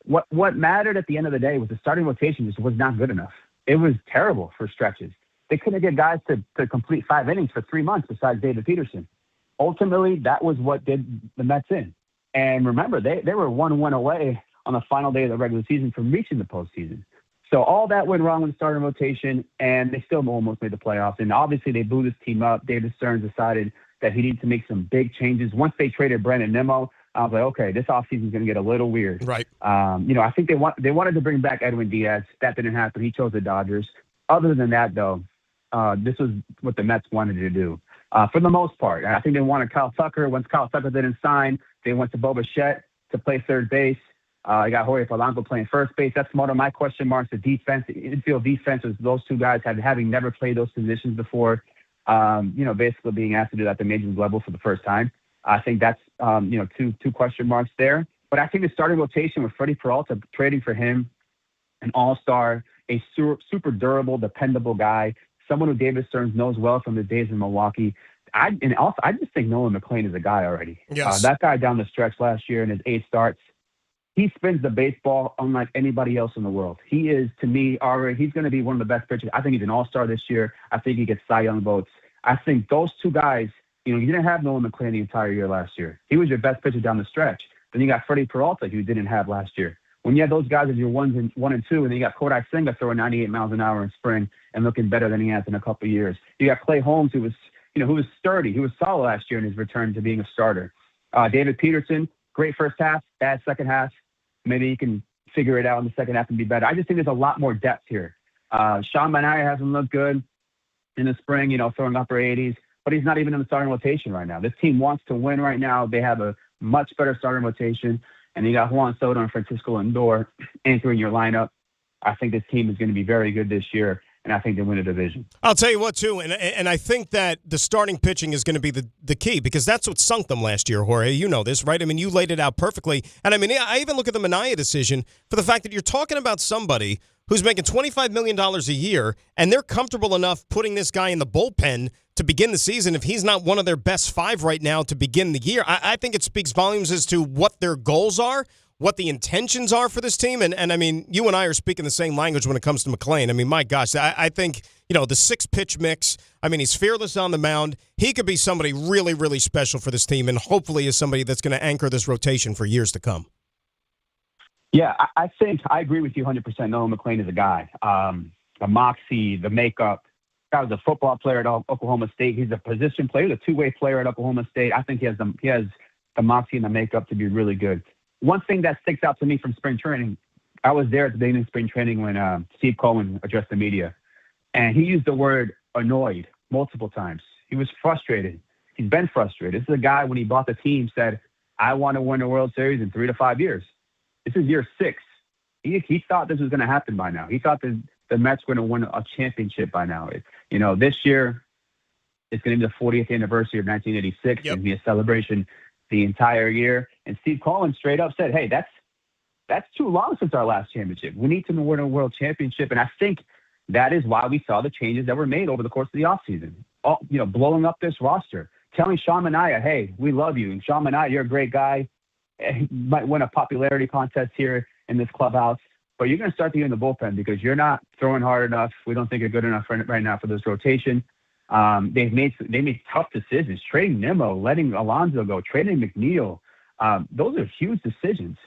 blah. What mattered at the end of the day was the starting rotation just was not good enough. It was terrible for stretches. They couldn't get guys to complete 5 innings for 3 months besides David Peterson. Ultimately, that was what did the Mets in. And remember, they were 1-1 away on the final day of the regular season from reaching the postseason. So all that went wrong with the starting rotation, and they still almost made the playoffs. And obviously, they blew this team up. David Stearns decided that he needed to make some big changes. Once they traded Brandon Nimmo, I was like, okay, this offseason is going to get a little weird. Right. I think they wanted to bring back Edwin Diaz. That didn't happen. He chose the Dodgers. Other than that, though, this was what the Mets wanted to do for the most part. I think they wanted Kyle Tucker. Once Kyle Tucker didn't sign, they went to Bo Bichette to play third base. I got Jorge Polanco playing first base. That's one of my question marks. The defense, infield defense, was those 2 guys having never played those positions before. Basically being asked to do that at the major league level for the first time. I think that's 2 question marks there. But I think the starting rotation with Freddie Peralta, trading for him, an all-star, a super durable, dependable guy, someone who David Stearns knows well from his days in Milwaukee. I just think Nolan McLean is a guy already. Yes. That guy down the stretch last year in his 8 starts. He spins the baseball unlike anybody else in the world. He is, to me, already, he's going to be one of the best pitchers. I think he's an all-star this year. I think he gets Cy Young votes. I think those 2 guys, you didn't have Nolan McLean the entire year last year. He was your best pitcher down the stretch. Then you got Freddie Peralta, who you didn't have last year. When you had those guys as your 1 and 2, and then you got Kodai Senga throwing 98 miles an hour in spring and looking better than he has in a couple of years. You got Clay Holmes, who was sturdy. He was solid last year in his return to being a starter. David Peterson, great first half, bad second half. Maybe you can figure it out in the second half and be better. I just think there's a lot more depth here. Sean Manaea hasn't looked good in the spring, throwing upper 80s, but he's not even in the starting rotation right now. This team wants to win right now. They have a much better starting rotation, and you got Juan Soto and Francisco Lindor anchoring your lineup. I think this team is going to be very good this year, and I think they win a division. I'll tell you what, too, and I think that the starting pitching is going to be the key, because that's what sunk them last year, Jorge. You know this, right? I mean, you laid it out perfectly. And, I even look at the Manaea decision for the fact that you're talking about somebody who's making $25 million a year, and they're comfortable enough putting this guy in the bullpen to begin the season if he's not one of their best 5 right now to begin the year. I think it speaks volumes as to what their goals are, what the intentions are for this team. And you and I are speaking the same language when it comes to McLean. My gosh, I think, the 6-pitch mix, he's fearless on the mound. He could be somebody really, really special for this team, and hopefully is somebody that's going to anchor this rotation for years to come. Yeah, I think I agree with you 100%. Nolan McLean is a guy. The moxie, the makeup. Guy was a football player at Oklahoma State. He's a position player, a two-way player at Oklahoma State. I think he has the moxie and the makeup to be really good. One thing that sticks out to me from spring training, I was there at the beginning of spring training when Steve Cohen addressed the media, and he used the word annoyed multiple times. He was frustrated. He's been frustrated. This is a guy, when he bought the team, said, I want to win the World Series in 3 to 5 years. This is year 6. He thought this was going to happen by now. He thought that the Mets were going to win a championship by now. This year it's going to be the 40th anniversary of 1986. Yep. It's going to be a celebration the entire year. And Steve Cohen straight up said, hey, that's too long since our last championship. We need to win a world championship. And I think that is why we saw the changes that were made over the course of the offseason. Blowing up this roster, telling Sean Manaea, hey, we love you. And Sean Manaea, you're a great guy. You might win a popularity contest here in this clubhouse, but you're going to start the year in the bullpen because you're not throwing hard enough. We don't think you're good enough right now for this rotation. They made tough decisions, trading Nimmo, letting Alonso go, trading McNeil. Those are huge decisions.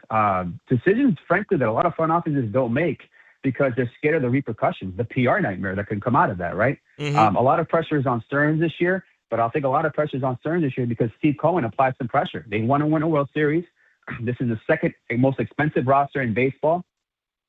Decisions, frankly, that a lot of front offices don't make because they're scared of the repercussions, the PR nightmare that can come out of that, right? Mm-hmm. A lot of pressure is on Stearns this year, but I'll think a lot of pressure is on Stearns this year because Steve Cohen applied some pressure. They want to win a World Series. This is the second most expensive roster in baseball,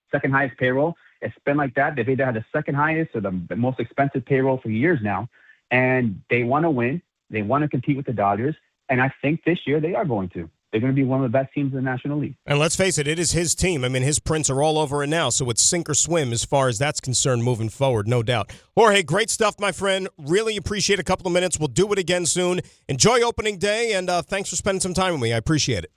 second highest payroll. It's been like that. They've either had the second highest or the most expensive payroll for years now. And they want to win. They want to compete with the Dodgers. And I think this year they are going to. They're going to be one of the best teams in the National League. And let's face it, it is his team. His prints are all over it now, so it's sink or swim as far as that's concerned moving forward, no doubt. Jorge, great stuff, my friend. Really appreciate a couple of minutes. We'll do it again soon. Enjoy opening day, and thanks for spending some time with me. I appreciate it.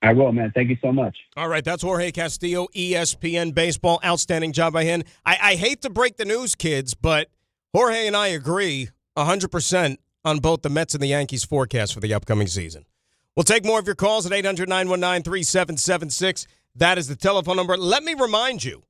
I will, man. Thank you so much. All right, that's Jorge Castillo, ESPN Baseball. Outstanding job by him. I hate to break the news, kids, but Jorge and I agree 100% on both the Mets and the Yankees forecast for the upcoming season. We'll take more of your calls at 800-919-3776. That is the telephone number. Let me remind you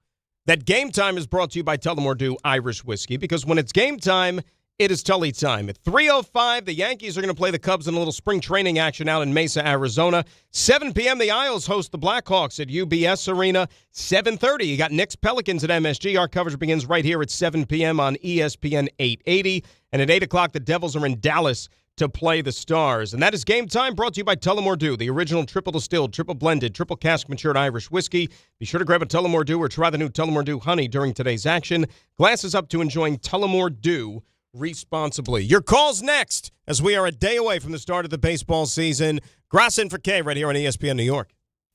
that Game Time is brought to you by Tullamore Dew Irish Whiskey, because when it's game time, it is Tully time. At 3:05, the Yankees are going to play the Cubs in a little spring training action out in Mesa, Arizona. 7 p.m., the Isles host the Blackhawks at UBS Arena. 7:30, you got Knicks Pelicans at MSG. Our coverage begins right here at 7 p.m. on ESPN 880. And at 8 o'clock, the Devils are in Dallas to play the Stars. And that is Game Time, brought to you by Tullamore Dew, the original triple distilled, triple blended, triple cask matured Irish whiskey. Be sure to grab a Tullamore Dew or try the new Tullamore Dew Honey during today's action. Glasses up to enjoying Tullamore Dew responsibly. Your call's next, as we are a day away from the start of the baseball season. Graca in for K right here on ESPN New York.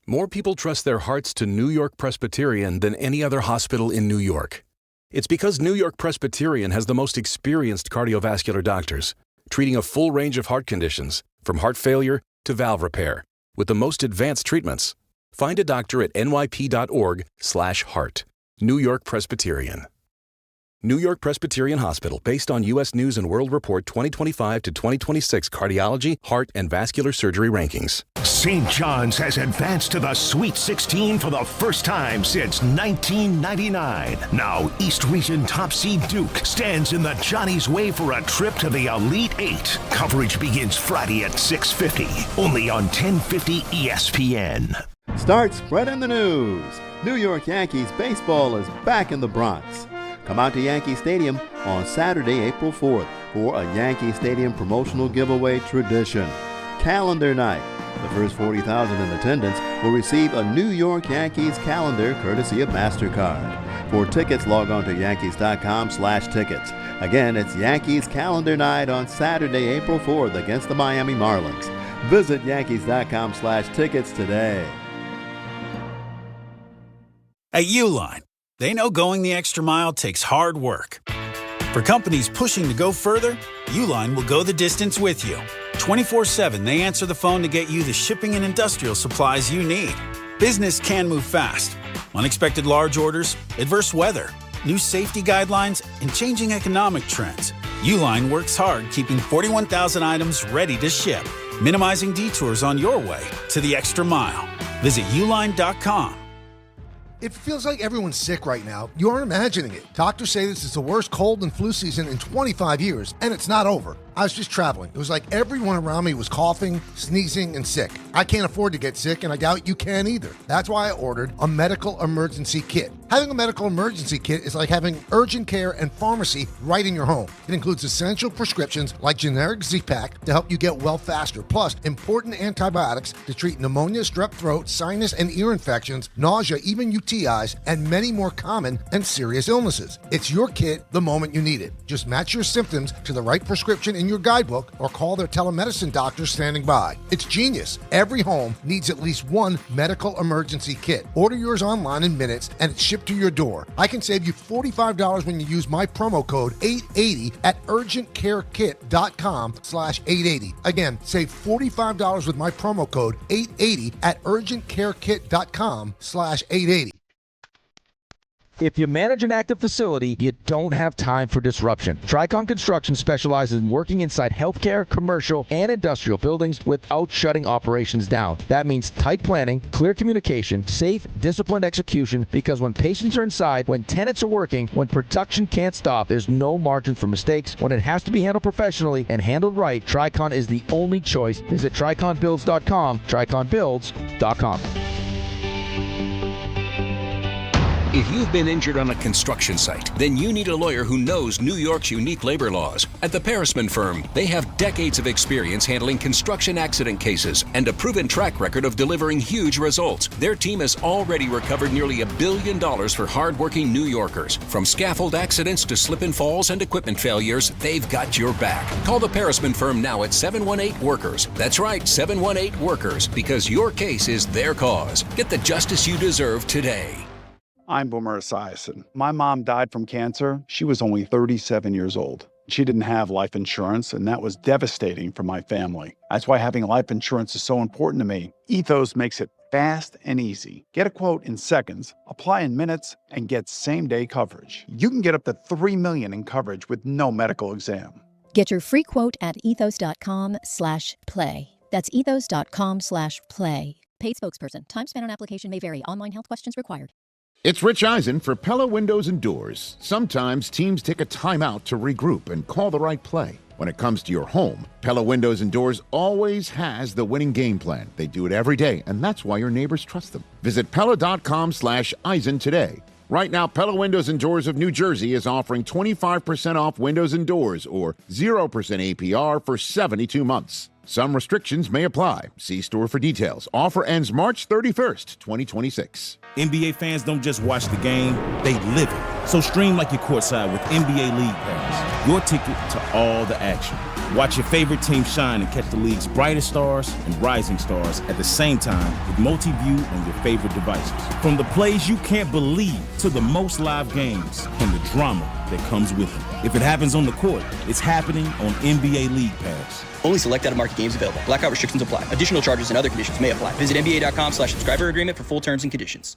More people trust their hearts to New York Presbyterian than any other hospital in New York. It's because New York Presbyterian has the most experienced cardiovascular doctors, treating a full range of heart conditions, from heart failure to valve repair, with the most advanced treatments. Find a doctor at nyp.org/heart. New York Presbyterian. New York Presbyterian Hospital, based on U.S. News & World Report 2025 to 2026 cardiology, heart, and vascular surgery rankings. St. John's has advanced to the Sweet 16 for the first time since 1999. Now, East Region top seed Duke stands in the Johnny's way for a trip to the Elite Eight. Coverage begins Friday at 6:50, only on 1050 ESPN. Start spreading the news. New York Yankees baseball is back in the Bronx. Come out to Yankee Stadium on Saturday, April 4th for a Yankee Stadium promotional giveaway tradition. Calendar night. The first 40,000 in attendance will receive a New York Yankees calendar courtesy of MasterCard. For tickets, log on to Yankees.com/tickets. Again, it's Yankees calendar night on Saturday, April 4th against the Miami Marlins. Visit Yankees.com/tickets today. At Uline, they know going the extra mile takes hard work. For companies pushing to go further, Uline will go the distance with you. 24/7, they answer the phone to get you the shipping and industrial supplies you need. Business can move fast. Unexpected large orders, adverse weather, new safety guidelines, and changing economic trends. Uline works hard keeping 41,000 items ready to ship, minimizing detours on your way to the extra mile. Visit uline.com. It feels like everyone's sick right now. You aren't imagining it. Doctors say this is the worst cold and flu season in 25 years, and it's not over. I was just traveling. It was like everyone around me was coughing, sneezing, and sick. I can't afford to get sick, and I doubt you can either. That's why I ordered a medical emergency kit. Having a medical emergency kit is like having urgent care and pharmacy right in your home. It includes essential prescriptions like generic Z-Pak to help you get well faster, plus important antibiotics to treat pneumonia, strep throat, sinus and ear infections, nausea, even UTIs, and many more common and serious illnesses. It's your kit the moment you need it. Just match your symptoms to the right prescription in your guidebook or call their telemedicine doctor standing by. It's genius. Every home needs at least one medical emergency kit. Order yours online in minutes and it's shipped to your door. I can save you $45 when you use my promo code 880 at urgentcarekit.com/880. Again, save $45 with my promo code 880 at urgentcarekit.com/880. If you manage an active facility, you don't have time for disruption. Tricon Construction specializes in working inside healthcare, commercial, and industrial buildings without shutting operations down. That means tight planning, clear communication, safe, disciplined execution, because when patients are inside, when tenants are working, when production can't stop, there's no margin for mistakes. When it has to be handled professionally and handled right, Tricon is the only choice. Visit TriconBuilds.com, TriconBuilds.com. If you've been injured on a construction site, then you need a lawyer who knows New York's unique labor laws. At the Parisman Firm, they have decades of experience handling construction accident cases and a proven track record of delivering huge results. Their team has already recovered nearly $1 billion for hardworking New Yorkers. From scaffold accidents to slip and falls and equipment failures, they've got your back. Call the Parisman Firm now at 718-WORKERS. That's right, 718-WORKERS, because your case is their cause. Get the justice you deserve today. I'm Boomer Esiason. My mom died from cancer. She was only 37 years old. She didn't have life insurance, and that was devastating for my family. That's why having life insurance is so important to me. Ethos makes it fast and easy. Get a quote in seconds, apply in minutes, and get same-day coverage. You can get up to $3 million in coverage with no medical exam. Get your free quote at ethos.com/play. That's ethos.com/play. Paid spokesperson. Time spent on application may vary. Online health questions required. It's Rich Eisen for Pella Windows and Doors. Sometimes teams take a timeout to regroup and call the right play. When it comes to your home, Pella Windows and Doors always has the winning game plan. They do it every day, and that's why your neighbors trust them. Visit Pella.com/Eisen today. Right now, Pella Windows and Doors of New Jersey is offering 25% off windows and doors or 0% APR for 72 months. Some restrictions may apply. See store for details. Offer ends March 31st, 2026. NBA fans don't just watch the game, they live it. So stream like you're courtside with NBA League Pass, your ticket to all the action. Watch your favorite team shine and catch the league's brightest stars and rising stars at the same time with multi-view on your favorite devices. From the plays you can't believe to the most live games and the drama that comes with it. If it happens on the court, it's happening on NBA League Pass. Only select out-of-market games available. Blackout restrictions apply. Additional charges and other conditions may apply. Visit NBA.com/subscriber agreement for full terms and conditions.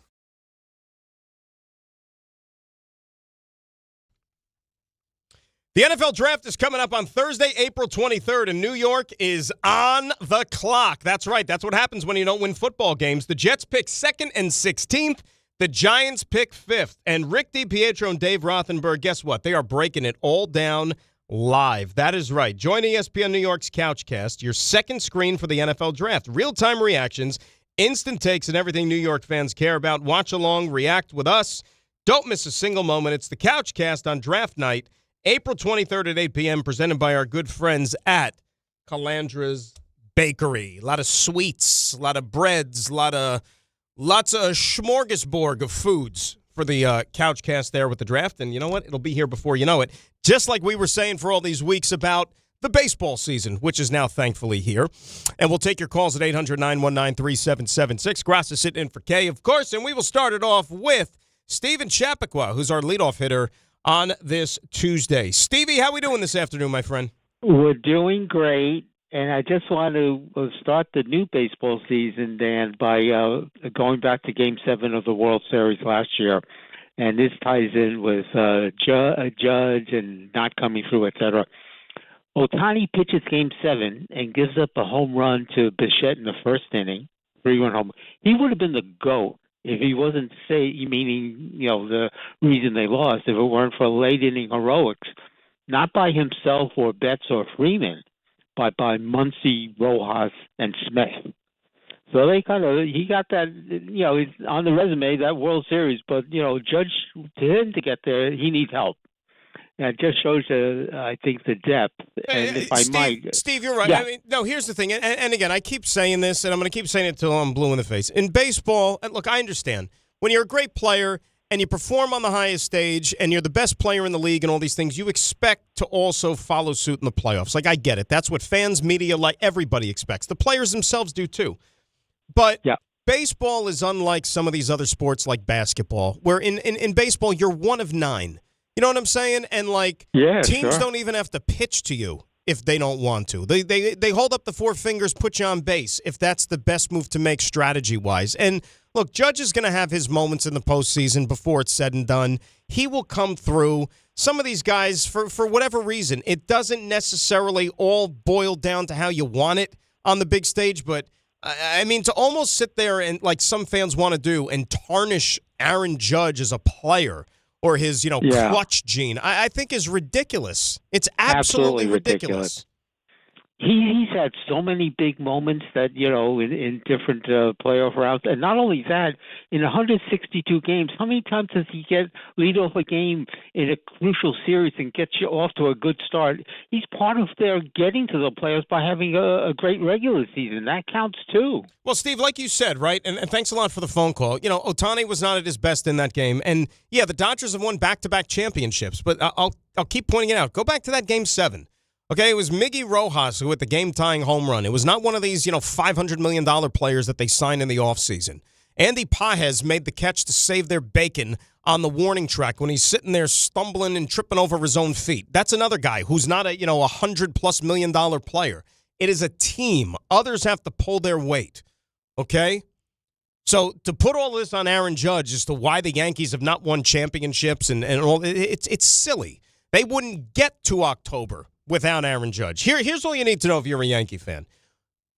The NFL Draft is coming up on Thursday, April 23rd, and New York is on the clock. That's right. That's what happens when you don't win football games. The Jets pick 2nd and 16th. The Giants pick 5th. And Rick DiPietro and Dave Rothenberg, guess what? They are breaking it all down live. That is right. Join ESPN New York's Couchcast, your second screen for the NFL Draft. Real-time reactions, instant takes, and everything New York fans care about. Watch along, react with us. Don't miss a single moment. It's the Couchcast on Draft Night, April 23rd at 8 p.m., presented by our good friends at Calandra's bakery, a lot of sweets, a lot of breads, lots of smorgasbord of foods for the Couchcast there with the draft. And you know what? It'll be here before you know it. Just like we were saying for all these weeks about the baseball season, which is now thankfully here. And we'll take your calls at 800-919-3776. Graca sitting in for Kay, of course. And we will start it off with Steven Chappaqua, who's our leadoff hitter on this Tuesday. Stevie, how we doing this afternoon, my friend? We're doing great. And I just want to start the new baseball season, Dan, by going back to Game 7 of the World Series last year. And this ties in with Judge and not coming through, et cetera. Ohtani pitches Game 7 and gives up a home run to Bichette in the first inning, 3-run home. He would have been the GOAT if he wasn't, meaning, the reason they lost, if it weren't for late-inning heroics, not by himself or Betts or Freeman, but by Muncy, Rojas, and Smith. So he got that, he's on the resume, that World Series, but, Judge, to him to get there, he needs help. And it just shows, I think, the depth. And if I might. Steve, you're right. Yeah. No, here's the thing. And again, I keep saying this, and I'm going to keep saying it until I'm blue in the face. In baseball, and look, I understand. When you're a great player and you perform on the highest stage and you're the best player in the league and all these things, you expect to also follow suit in the playoffs. Like, I get it. That's what fans, media, like everybody expects. The players themselves do too. But baseball is unlike some of these other sports like basketball, where in baseball, you're one of 9. You know what I'm saying? And, teams don't even have to pitch to you if they don't want to. They hold up the 4 fingers, put you on base if that's the best move to make strategy-wise. And, look, Judge is going to have his moments in the postseason before it's said and done. He will come through. Some of these guys, for whatever reason, it doesn't necessarily all boil down to how you want it on the big stage. But, I mean, to almost sit there and, like some fans want to do, and tarnish Aaron Judge as a player or his, clutch gene, I think is ridiculous. It's absolutely ridiculous. He's had so many big moments that, in different playoff rounds. And not only that, in 162 games, how many times does he lead off a game in a crucial series and get you off to a good start? He's part of their getting to the playoffs by having a great regular season. That counts too. Well, Steve, like you said, right, and thanks a lot for the phone call. Ohtani was not at his best in that game. And, yeah, the Dodgers have won back-to-back championships. But I'll keep pointing it out. Go back to that Game 7. Okay, it was Miggy Rojas who hit the game-tying home run. It was not one of these, $500 million players that they signed in the offseason. Andy Pages made the catch to save their bacon on the warning track when he's sitting there stumbling and tripping over his own feet. That's another guy who's not a, $100+ million player. It is a team. Others have to pull their weight, okay? So to put all this on Aaron Judge as to why the Yankees have not won championships and all, it's silly. They wouldn't get to October without Aaron Judge. Here's all you need to know if you're a Yankee fan.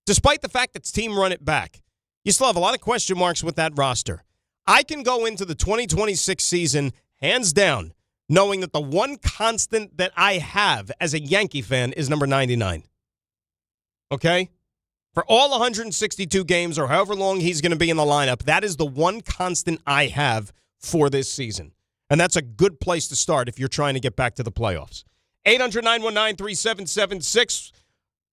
Despite the fact that the team run it back, you still have a lot of question marks with that roster. I can go into the 2026 season, hands down, knowing that the one constant that I have as a Yankee fan is number 99. Okay? For all 162 games or however long he's going to be in the lineup, that is the one constant I have for this season. And that's a good place to start if you're trying to get back to the playoffs. 800-919-3776.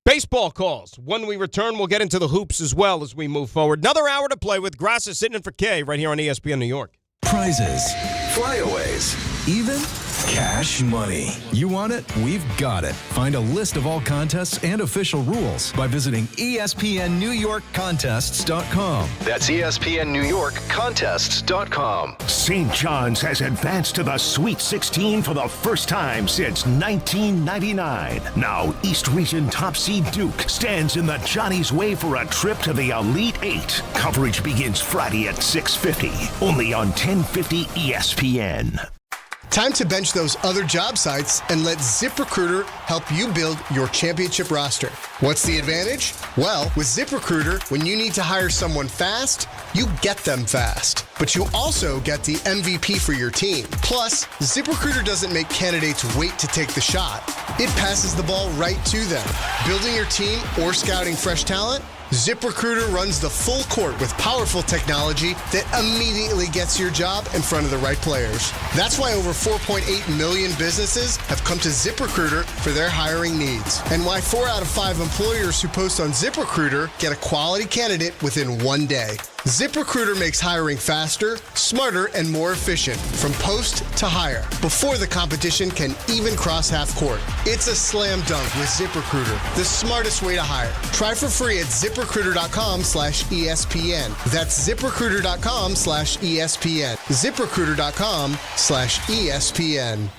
Baseball calls. When we return, we'll get into the hoops as well as we move forward. Another hour to play with. Graca sitting in for Kay right here on ESPN New York. Prizes, flyaways, even cash money. You want it? We've got it. Find a list of all contests and official rules by visiting ESPNNewYorkContests.com. That's ESPNNewYorkContests.com. St. John's has advanced to the Sweet 16 for the first time since 1999. Now, East Region top seed Duke stands in the Johnny's way for a trip to the Elite Eight. Coverage begins Friday at 6:50, only on 1050 ESPN. Time to bench those other job sites and let ZipRecruiter help you build your championship roster. What's the advantage? Well, with ZipRecruiter, when you need to hire someone fast, you get them fast. But you also get the MVP for your team. Plus, ZipRecruiter doesn't make candidates wait to take the shot. It passes the ball right to them. Building your team or scouting fresh talent? ZipRecruiter runs the full court with powerful technology that immediately gets your job in front of the right players. That's why over 4.8 million businesses have come to ZipRecruiter for their hiring needs. And why 4 out of 5 employers who post on ZipRecruiter get a quality candidate within 1 day. ZipRecruiter makes hiring faster, smarter, and more efficient from post to hire before the competition can even cross half court. It's a slam dunk with ZipRecruiter, the smartest way to hire. Try for free at ZipRecruiter.com/ESPN. That's ZipRecruiter.com/ESPN. ZipRecruiter.com/ESPN.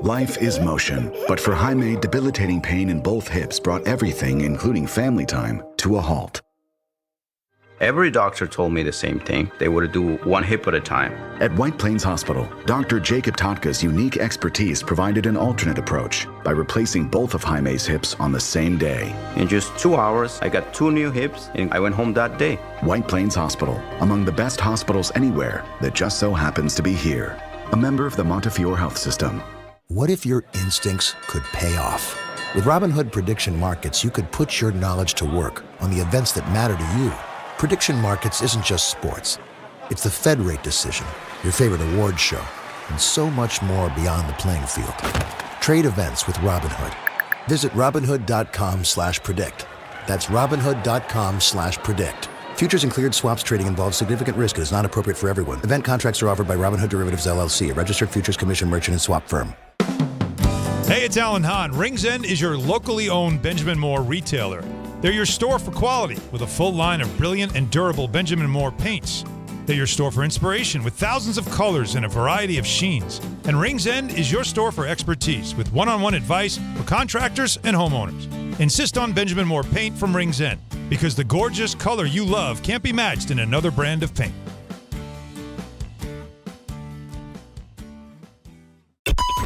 Life is motion, but for Jaime, debilitating pain in both hips brought everything, including family time, to a halt. Every doctor told me the same thing. They would do one hip at a time. At White Plains Hospital, Dr. Jacob Totka's unique expertise provided an alternate approach by replacing both of Jaime's hips on the same day. In just 2 hours, I got 2 new hips, and I went home that day. White Plains Hospital, among the best hospitals anywhere that just so happens to be here. A member of the Montefiore Health System. What if your instincts could pay off? With Robinhood Prediction Markets, you could put your knowledge to work on the events that matter to you. Prediction Markets isn't just sports. It's the Fed rate decision, your favorite award show, and so much more beyond the playing field. Trade events with Robinhood. Visit Robinhood.com/predict. That's Robinhood.com/predict. Futures and cleared swaps trading involves significant risk and is not appropriate for everyone. Event contracts are offered by Robinhood Derivatives LLC, a registered futures commission merchant and swap firm. Hey, it's Alan Hahn. Rings End is your locally owned Benjamin Moore retailer. They're your store for quality with a full line of brilliant and durable Benjamin Moore paints. They're your store for inspiration with thousands of colors and a variety of sheens. And Rings End is your store for expertise with one-on-one advice for contractors and homeowners. Insist on Benjamin Moore paint from Rings End because the gorgeous color you love can't be matched in another brand of paint.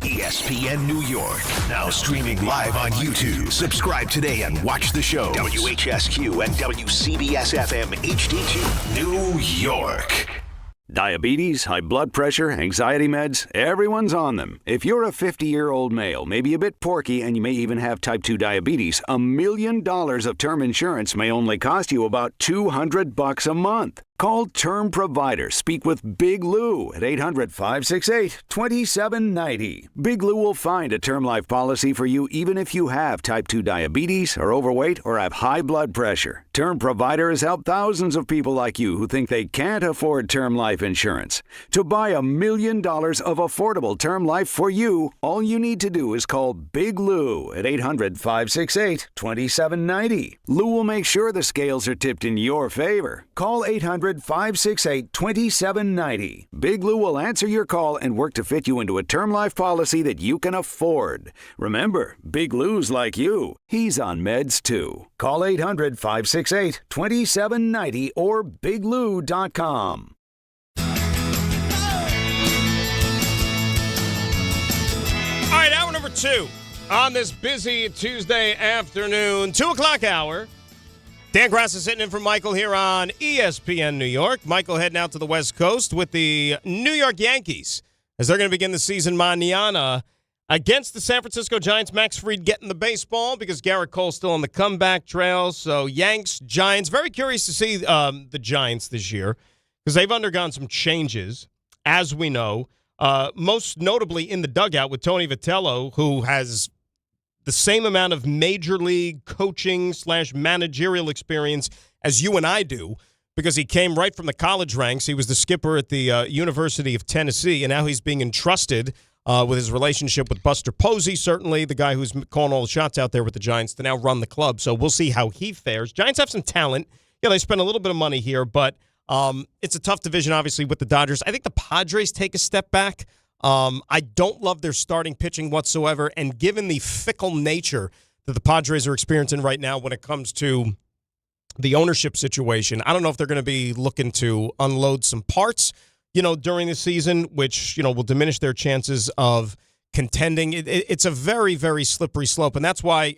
ESPN New York, now streaming live on YouTube. Subscribe today and watch the show. WHSQ and WCBS-FM HD2, New York. Diabetes, high blood pressure, anxiety meds, everyone's on them. If you're a 50-year-old male, maybe a bit porky, and you may even have type 2 diabetes, $1 million of term insurance may only cost you about $200 a month. Call Term Provider. Speak with Big Lou at 800-568-2790. Big Lou will find a term life policy for you even if you have type 2 diabetes, are overweight, or have high blood pressure. Term Provider has helped thousands of people like you who think they can't afford term life insurance. To buy $1 million of affordable term life for you, all you need to do is call Big Lou at 800-568-2790. Lou will make sure the scales are tipped in your favor. Call 800-568-2790. Big Lou will answer your call and work to fit you into a term life policy that you can afford. Remember, Big Lou's like you. He's on meds too. Call 800-568-2790 or biglou.com. All right, hour number 2 on this busy Tuesday afternoon, 2 o'clock hour. Dan Graca is sitting in for Michael here on ESPN New York. Michael heading out to the West Coast with the New York Yankees as they're going to begin the season mañana against the San Francisco Giants. Max Fried getting the baseball because Gerrit Cole still on the comeback trail. So Yanks, Giants, very curious to see the Giants this year because they've undergone some changes, as we know, most notably in the dugout with Tony Vitello, who has the same amount of major league coaching / managerial experience as you and I do because he came right from the college ranks. He was the skipper at the University of Tennessee, and now he's being entrusted with his relationship with Buster Posey, certainly the guy who's calling all the shots out there with the Giants, to now run the club. So we'll see how he fares. Giants have some talent. Yeah, they spend a little bit of money here, but it's a tough division, obviously, with the Dodgers. I think the Padres take a step back. I don't love their starting pitching whatsoever, and given the fickle nature that the Padres are experiencing right now when it comes to the ownership situation, I don't know if they're going to be looking to unload some parts, during the season, which, will diminish their chances of contending. It's a very, very slippery slope, and that's why,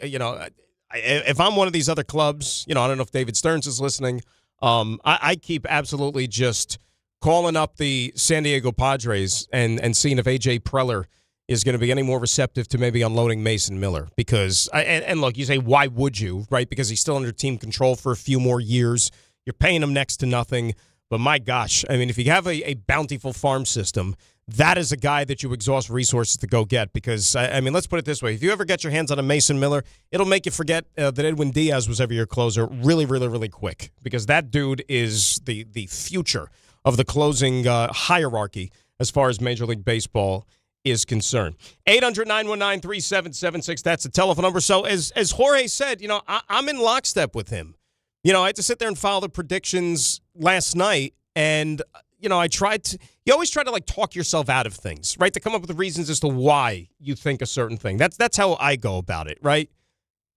if I'm one of these other clubs, I don't know if David Stearns is listening, I keep absolutely just calling up the San Diego Padres and seeing if A.J. Preller is going to be any more receptive to maybe unloading Mason Miller. Because, and look, you say, why would you, right? Because he's still under team control for a few more years. You're paying him next to nothing. But my gosh, I mean, if you have a bountiful farm system, that is a guy that you exhaust resources to go get. Because, I mean, let's put it this way. If you ever get your hands on a Mason Miller, it'll make you forget that Edwin Diaz was ever your closer really, really, really quick. Because that dude is the future of the closing hierarchy as far as Major League Baseball is concerned. 800-919-3776, that's the telephone number. So as Jorge said, you know, I'm in lockstep with him. You know, I had to sit there and file the predictions last night, and, you know, you always try to, like, talk yourself out of things, right, to come up with the reasons as to why you think a certain thing. That's how I go about it, right?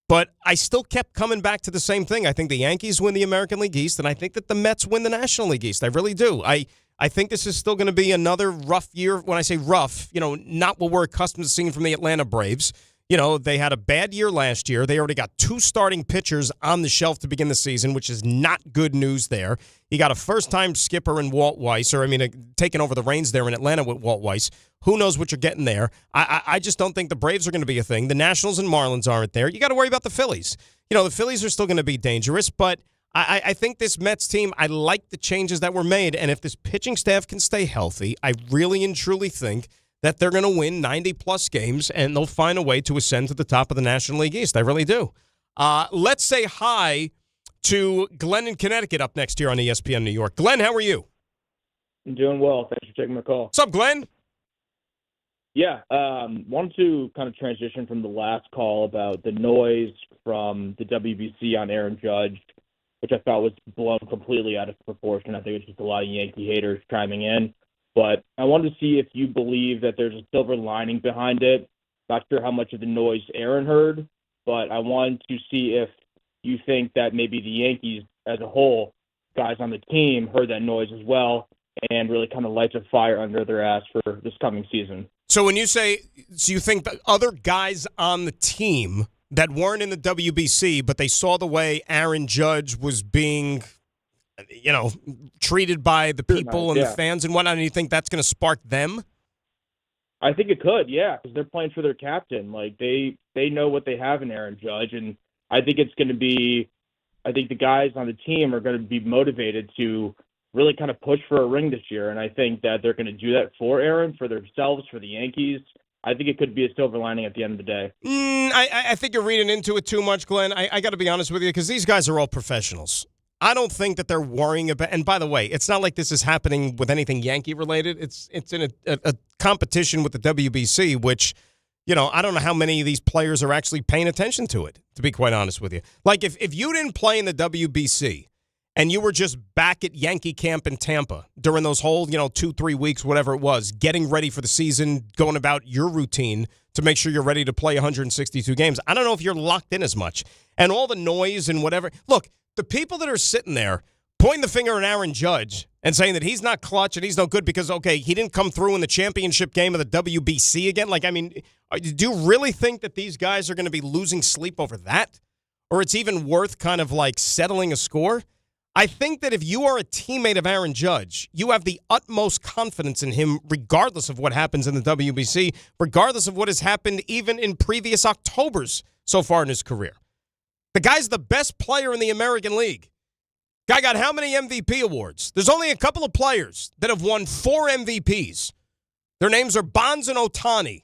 But I still kept coming back to the same thing. I think the Yankees win the American League East, and I think that the Mets win the National League East. I really do. I think this is still going to be another rough year. When I say rough, you know, not what we're accustomed to seeing from the Atlanta Braves. You know, they had a bad year last year. They already got 2 starting pitchers on the shelf to begin the season, which is not good news there. You got a first-time skipper in Walt Weiss, taking over the reins there in Atlanta with Walt Weiss. Who knows what you're getting there? I just don't think the Braves are going to be a thing. The Nationals and Marlins aren't there. You got to worry about the Phillies. You know, the Phillies are still going to be dangerous, but I think this Mets team, I like the changes that were made, and if this pitching staff can stay healthy, I really and truly think that they're going to win 90-plus games, and they'll find a way to ascend to the top of the National League East. I really do. Let's say hi to Glenn in Connecticut up next here on ESPN New York. Glenn, how are you? I'm doing well. Thanks for taking my call. What's up, Glenn? Yeah, wanted to kind of transition from the last call about the noise from the WBC on Aaron Judge, which I thought was blown completely out of proportion. I think it's just a lot of Yankee haters chiming in. But I wanted to see if you believe that there's a silver lining behind it. Not sure how much of the noise Aaron heard, but I wanted to see if you think that maybe the Yankees as a whole, guys on the team, heard that noise as well and really kind of lights a fire under their ass for this coming season. So when you say, so you think the other guys on the team that weren't in the WBC, but they saw the way Aaron Judge was being, you know, treated by the people and the fans and whatnot, and you think that's going to spark them? I think it could, yeah, because they're playing for their captain. Like, they know what they have in Aaron Judge, and I think it's going to be – I think the guys on the team are going to be motivated to really kind of push for a ring this year, and I think that they're going to do that for Aaron, for themselves, for the Yankees. I think it could be a silver lining at the end of the day. I think you're reading into it too much, Glenn. I got to be honest with you, because these guys are all professionals. I don't think that they're worrying about, and by the way, it's not like this is happening with anything Yankee related. It's in a competition with the WBC, which, you know, I don't know how many of these players are actually paying attention to it, to be quite honest with you. Like, if you didn't play in the WBC and you were just back at Yankee camp in Tampa during those whole, 2-3 weeks, whatever it was, getting ready for the season, going about your routine to make sure you're ready to play 162 games, I don't know if you're locked in as much. And all the noise and whatever. Look, the people that are sitting there pointing the finger at Aaron Judge and saying that he's not clutch and he's no good because, okay, he didn't come through in the championship game of the WBC again. Like, I mean, do you really think that these guys are going to be losing sleep over that? Or it's even worth kind of like settling a score? I think that if you are a teammate of Aaron Judge, you have the utmost confidence in him regardless of what happens in the WBC, regardless of what has happened even in previous Octobers so far in his career. The guy's the best player in the American League. Guy got how many MVP awards? There's only a couple of players that have won 4 MVPs. Their names are Bonds and Ohtani.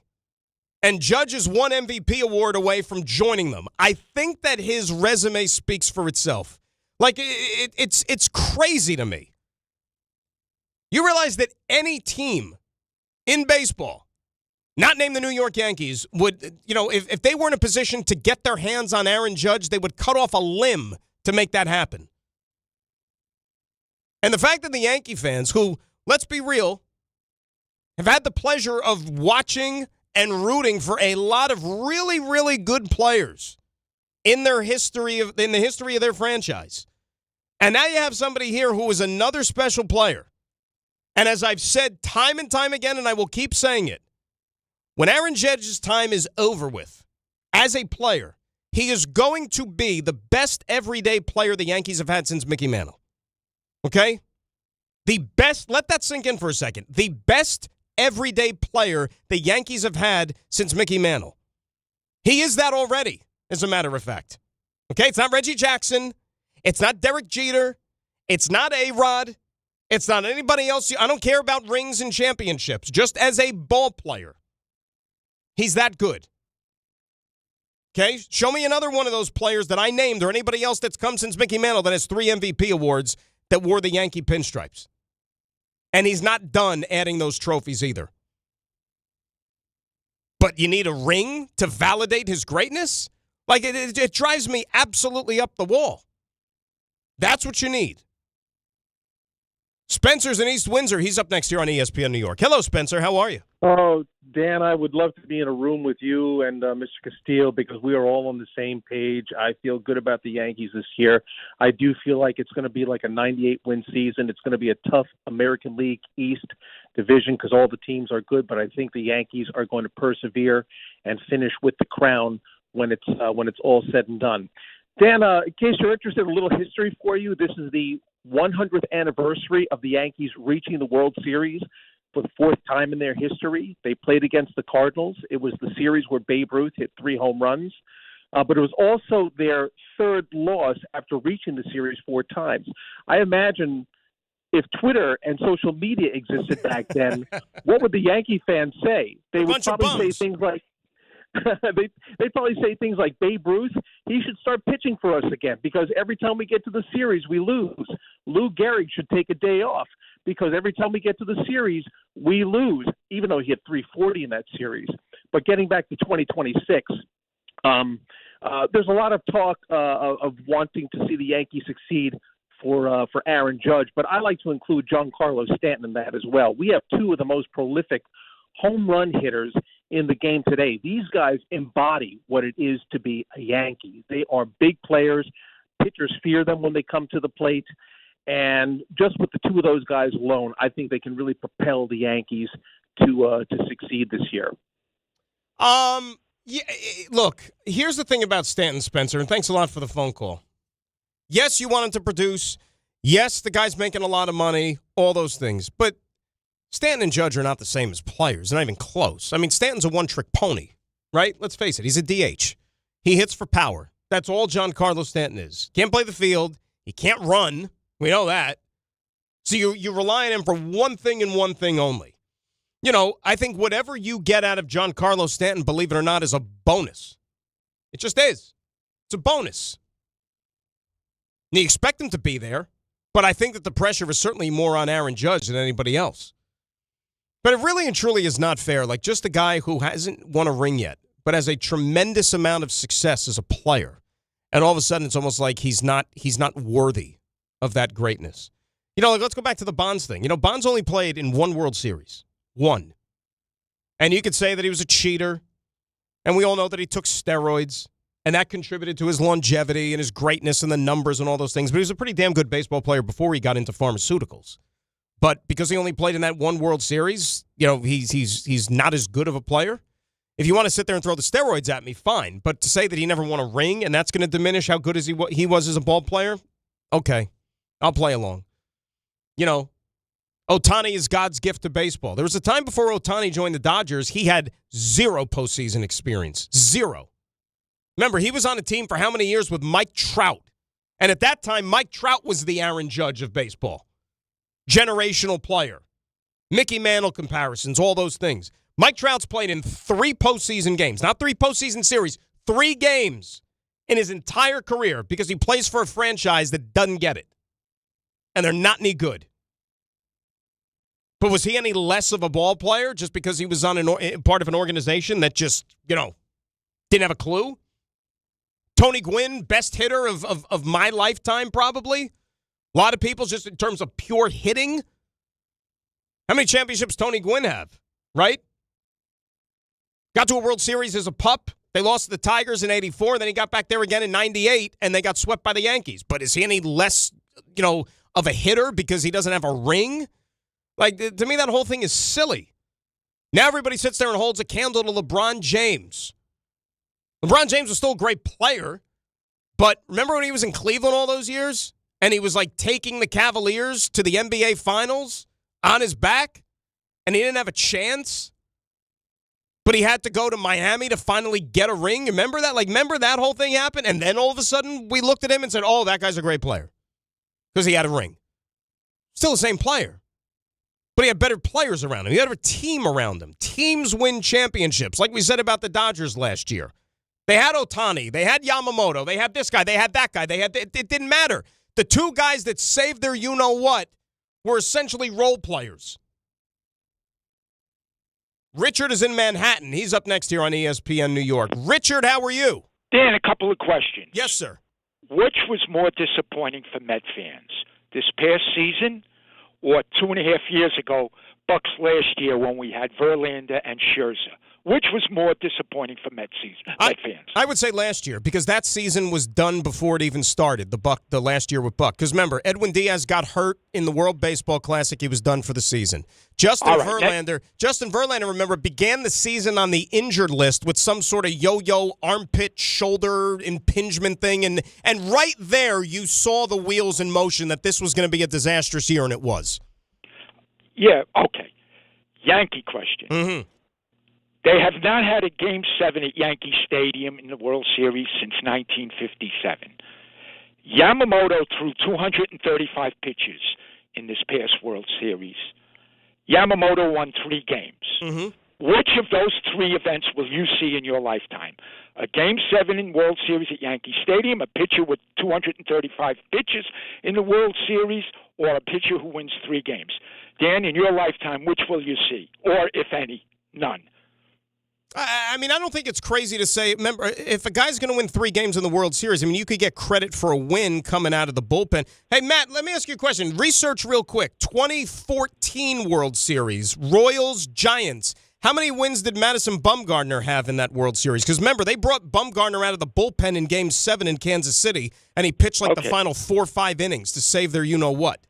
And Judge is 1 MVP award away from joining them. I think that his resume speaks for itself. Like, it's crazy to me. You realize that any team in baseball, not named the New York Yankees, would, if they were in a position to get their hands on Aaron Judge, they would cut off a limb to make that happen. And the fact that the Yankee fans, who, let's be real, have had the pleasure of watching and rooting for a lot of really, really good players in the history of their franchise. And now you have somebody here who is another special player. And as I've said time and time again, and I will keep saying it, when Aaron Judge's time is over with as a player, he is going to be the best everyday player the Yankees have had since Mickey Mantle. Okay? The best, let that sink in for a second. The best everyday player the Yankees have had since Mickey Mantle. He is that already, as a matter of fact. Okay, it's not Reggie Jackson. It's not Derek Jeter. It's not A-Rod. It's not anybody else. I don't care about rings and championships. Just as a ball player, he's that good. Okay, show me another one of those players that I named or anybody else that's come since Mickey Mantle that has 3 MVP awards that wore the Yankee pinstripes. And he's not done adding those trophies either. But you need a ring to validate his greatness? Like, it drives me absolutely up the wall. That's what you need. Spencer's in East Windsor. He's up next here on ESPN New York. Hello, Spencer. How are you? Oh, Dan, I would love to be in a room with you and Mr. Castillo because we are all on the same page. I feel good about the Yankees this year. I do feel like it's going to be like a 98-win season. It's going to be a tough American League East division because all the teams are good, but I think the Yankees are going to persevere and finish with the crown when it's all said and done. Dan, in case you're interested, a little history for you. This is the 100th anniversary of the Yankees reaching the World Series for the 4th time in their history. They played against the Cardinals. It was the series where Babe Ruth hit 3 home runs. But it was also their 3rd loss after reaching the series 4 times. I imagine if Twitter and social media existed back then, what would the Yankee fans say? They would probably say things like, they'd probably say things like, Babe Ruth, he should start pitching for us again because every time we get to the series, we lose. Lou Gehrig should take a day off because every time we get to the series, we lose, even though he hit 340 in that series. But getting back to 2026, there's a lot of talk of wanting to see the Yankees succeed for Aaron Judge, but I like to include Giancarlo Stanton in that as well. We have 2 of the most prolific home run hitters in the game today. These guys embody what it is to be a Yankee. They are big players. Pitchers fear them when they come to the plate. And just with the 2 of those guys alone, I think they can really propel the Yankees to succeed this year. Yeah, look, here's the thing about Stanton, Spencer, and thanks a lot for the phone call. Yes, you want him to produce. Yes, the guy's making a lot of money, all those things. But Stanton and Judge are not the same as players. They're not even close. I mean, Stanton's a one-trick pony, right? Let's face it. He's a DH. He hits for power. That's all Giancarlo Stanton is. Can't play the field. He can't run. We know that. So you rely on him for one thing and one thing only. You know, I think whatever you get out of Giancarlo Stanton, believe it or not, is a bonus. It just is. It's a bonus. And you expect him to be there, but I think that the pressure is certainly more on Aaron Judge than anybody else. But it really and truly is not fair. Like, just a guy who hasn't won a ring yet, but has a tremendous amount of success as a player, and all of a sudden it's almost like he's not worthy of that greatness. You know, like, let's go back to the Bonds thing. You know, Bonds only played in 1 World Series. 1. And you could say that he was a cheater, and we all know that he took steroids, and that contributed to his longevity and his greatness and the numbers and all those things. But he was a pretty damn good baseball player before he got into pharmaceuticals. But because he only played in that 1 World Series, you know, he's not as good of a player. If you want to sit there and throw the steroids at me, fine. But to say that he never won a ring and that's going to diminish how good he was as a ball player, okay, I'll play along. You know, Ohtani is God's gift to baseball. There was a time before Ohtani joined the Dodgers, he had 0 postseason experience. 0. Remember, he was on a team for how many years with Mike Trout? And at that time, Mike Trout was the Aaron Judge of baseball. Generational player. Mickey Mantle comparisons, all those things. Mike Trout's played in 3 postseason games, not 3 postseason series, 3 games in his entire career because he plays for a franchise that doesn't get it. And they're not any good. But was he any less of a ball player just because he was on part of an organization that just, you know, didn't have a clue? Tony Gwynn, best hitter of my lifetime, probably. A lot of people, just in terms of pure hitting. How many championships Tony Gwynn have, right? Got to a World Series as a pup. They lost to the Tigers in 84. Then he got back there again in 98, and they got swept by the Yankees. But is he any less, you know, of a hitter because he doesn't have a ring? Like, to me, that whole thing is silly. Now everybody sits there and holds a candle to LeBron James. LeBron James was still a great player, but remember when he was in Cleveland all those years? And he was, like, taking the Cavaliers to the NBA Finals on his back? and he didn't have a chance, but he had to go to Miami to finally get a ring. Remember that? Remember that whole thing happened? And then all of a sudden, we looked at him and said, oh, that guy's a great player because he had a ring. Still the same player. But he had better players around him. He had a team around him. Teams win championships, like we said about the Dodgers last year. They had Ohtani. They had Yamamoto. They had this guy. They had that guy. It didn't matter. The two guys that saved their you-know-what were essentially role players. Richard is in Manhattan. He's up next here on ESPN New York. Richard, how are you? Dan, a couple of questions. Yes, sir. Which was more disappointing for Met fans, this past season or 2.5 years ago, Bucks last year when we had Verlander and Scherzer? Which was more disappointing for Met fans? I would say last year, because that season was done before it even started, the last year with Buck. Because remember, Edwin Diaz got hurt in the World Baseball Classic. He was done for the season. Justin Verlander, remember, began the season on the injured list with some sort of yo-yo armpit shoulder impingement thing. And right there, you saw the wheels in motion that this was going to be a disastrous year, and it was. Yeah, okay. Yankee question. Mm-hmm. They have not had a Game 7 at Yankee Stadium in the World Series since 1957. Yamamoto threw 235 pitches in this past World Series. Yamamoto won 3 games. Mm-hmm. Which of those 3 events will you see in your lifetime? A Game 7 in World Series at Yankee Stadium, a pitcher with 235 pitches in the World Series, or a pitcher who wins 3 games? Dan, in your lifetime, which will you see? Or, if any, none? I mean, I don't think it's crazy to say, remember, if a guy's going to win 3 games in the World Series, I mean, you could get credit for a win coming out of the bullpen. Hey, Matt, let me ask you a question. Research real quick. 2014 World Series, Royals, Giants. How many wins did Madison Bumgarner have in that World Series? Because remember, they brought Bumgarner out of the bullpen in Game 7 in Kansas City, and he pitched the final 4 or 5 innings to save their you-know-what.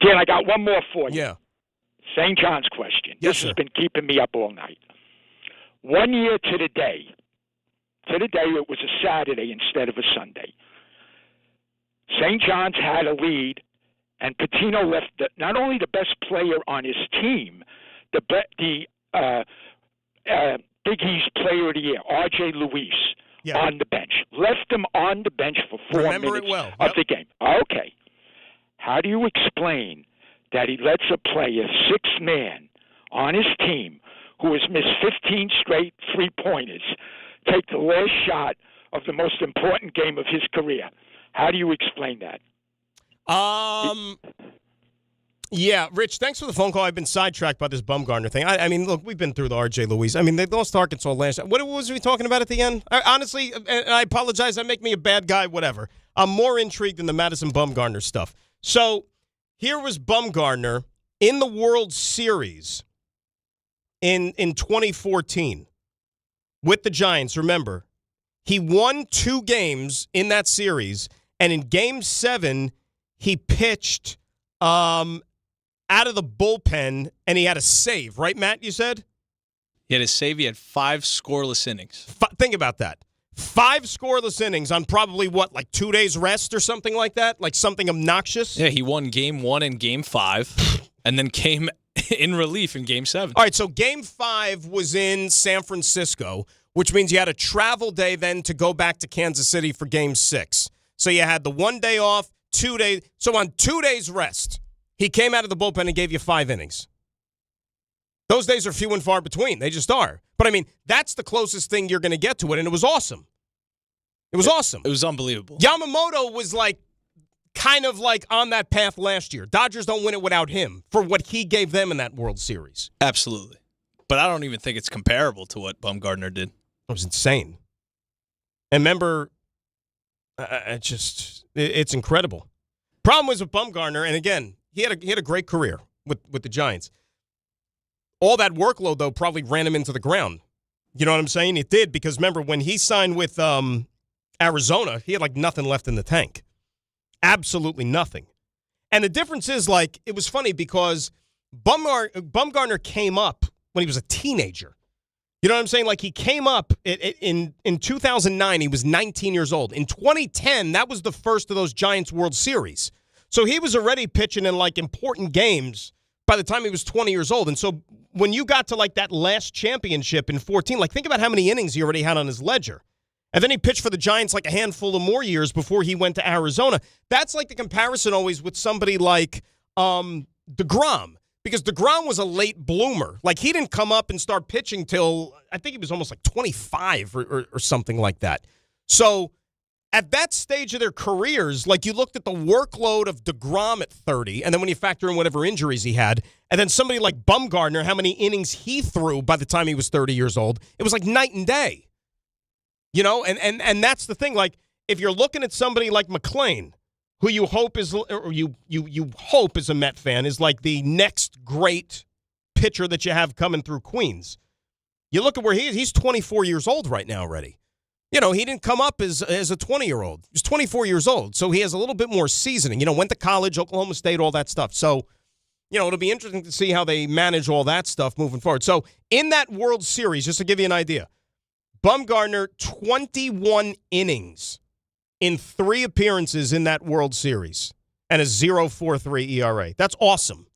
Dan, I got one more for you. Yeah. St. John's question. Yes, this sir. has been keeping me up all night. 1 year to the day, it was a Saturday instead of a Sunday. St. John's had a lead, and Patino left not only the best player on his team, the Big East Player of the Year, R.J. Luis, on the bench. Left him on the bench for 4 minutes of the game. Okay. How do you explain that he lets a player, 6-man, on his team, who has missed 15 straight three-pointers, take the last shot of the most important game of his career? How do you explain that? Yeah, Rich, thanks for the phone call. I've been sidetracked by this Bumgarner thing. I mean, look, we've been through the R.J. Luis. I mean, they lost to Arkansas last year. What was we talking about at the end? Honestly, and I apologize, that make me a bad guy, whatever. I'm more intrigued in the Madison Bumgarner stuff. So here was Bumgarner in the World Series in 2014 with the Giants. Remember, he won 2 games in that series, and in Game 7, he pitched out of the bullpen, and he had a save. Right, Matt, you said? He had a save. He had 5 scoreless innings. Think about that. 5 scoreless innings on probably, 2 days rest or something like that? Like something obnoxious? Yeah, he won Game 1 and Game 5, and then came in relief in Game 7. All right, so Game 5 was in San Francisco, which means you had a travel day then to go back to Kansas City for Game 6. So you had the 1 day off, 2 days. So on 2 days rest, he came out of the bullpen and gave you 5 innings. Those days are few and far between. They just are. But, I mean, that's the closest thing you're going to get to it, and it was awesome. It was awesome. It was unbelievable. Yamamoto was kind of on that path last year. Dodgers don't win it without him for what he gave them in that World Series. Absolutely. But I don't even think it's comparable to what Bumgarner did. It was insane. And remember, it's incredible. Problem was with Bumgarner, and again, he had a great career with the Giants. All that workload, though, probably ran him into the ground. You know what I'm saying? It did, because remember, when he signed with Arizona, he had nothing left in the tank. Absolutely nothing. And the difference is, it was funny because Bumgarner came up when he was a teenager. You know what I'm saying? He came up in 2009. He was 19 years old. In 2010, that was the first of those Giants World Series. So he was already pitching in, important games by the time he was 20 years old. And so when you got to like that last championship in 14, like think about how many innings he already had on his ledger. And then he pitched for the Giants like a handful of more years before he went to Arizona. That's like the comparison always with somebody like DeGrom. Because DeGrom was a late bloomer. Like, he didn't come up and start pitching till, I think he was almost like 25 or something like that. So, at that stage of their careers, like, you looked at the workload of DeGrom at 30, and then when you factor in whatever injuries he had, and then somebody like Bumgarner, how many innings he threw by the time he was 30 years old, it was like night and day. You know, and that's the thing. Like, if you're looking at somebody like McClain, who you hope is, or you hope as a Met fan is like the next great pitcher that you have coming through Queens. You look at where he is. He's 24 years old right now already. You know, he didn't come up as a 20-year-old. He's 24 years old, so he has a little bit more seasoning. You know, went to college, Oklahoma State, all that stuff. So, you know, it'll be interesting to see how they manage all that stuff moving forward. So, in that World Series, just to give you an idea, Bumgarner, 21 innings in 3 appearances in that World Series and a 0.43 ERA. That's awesome.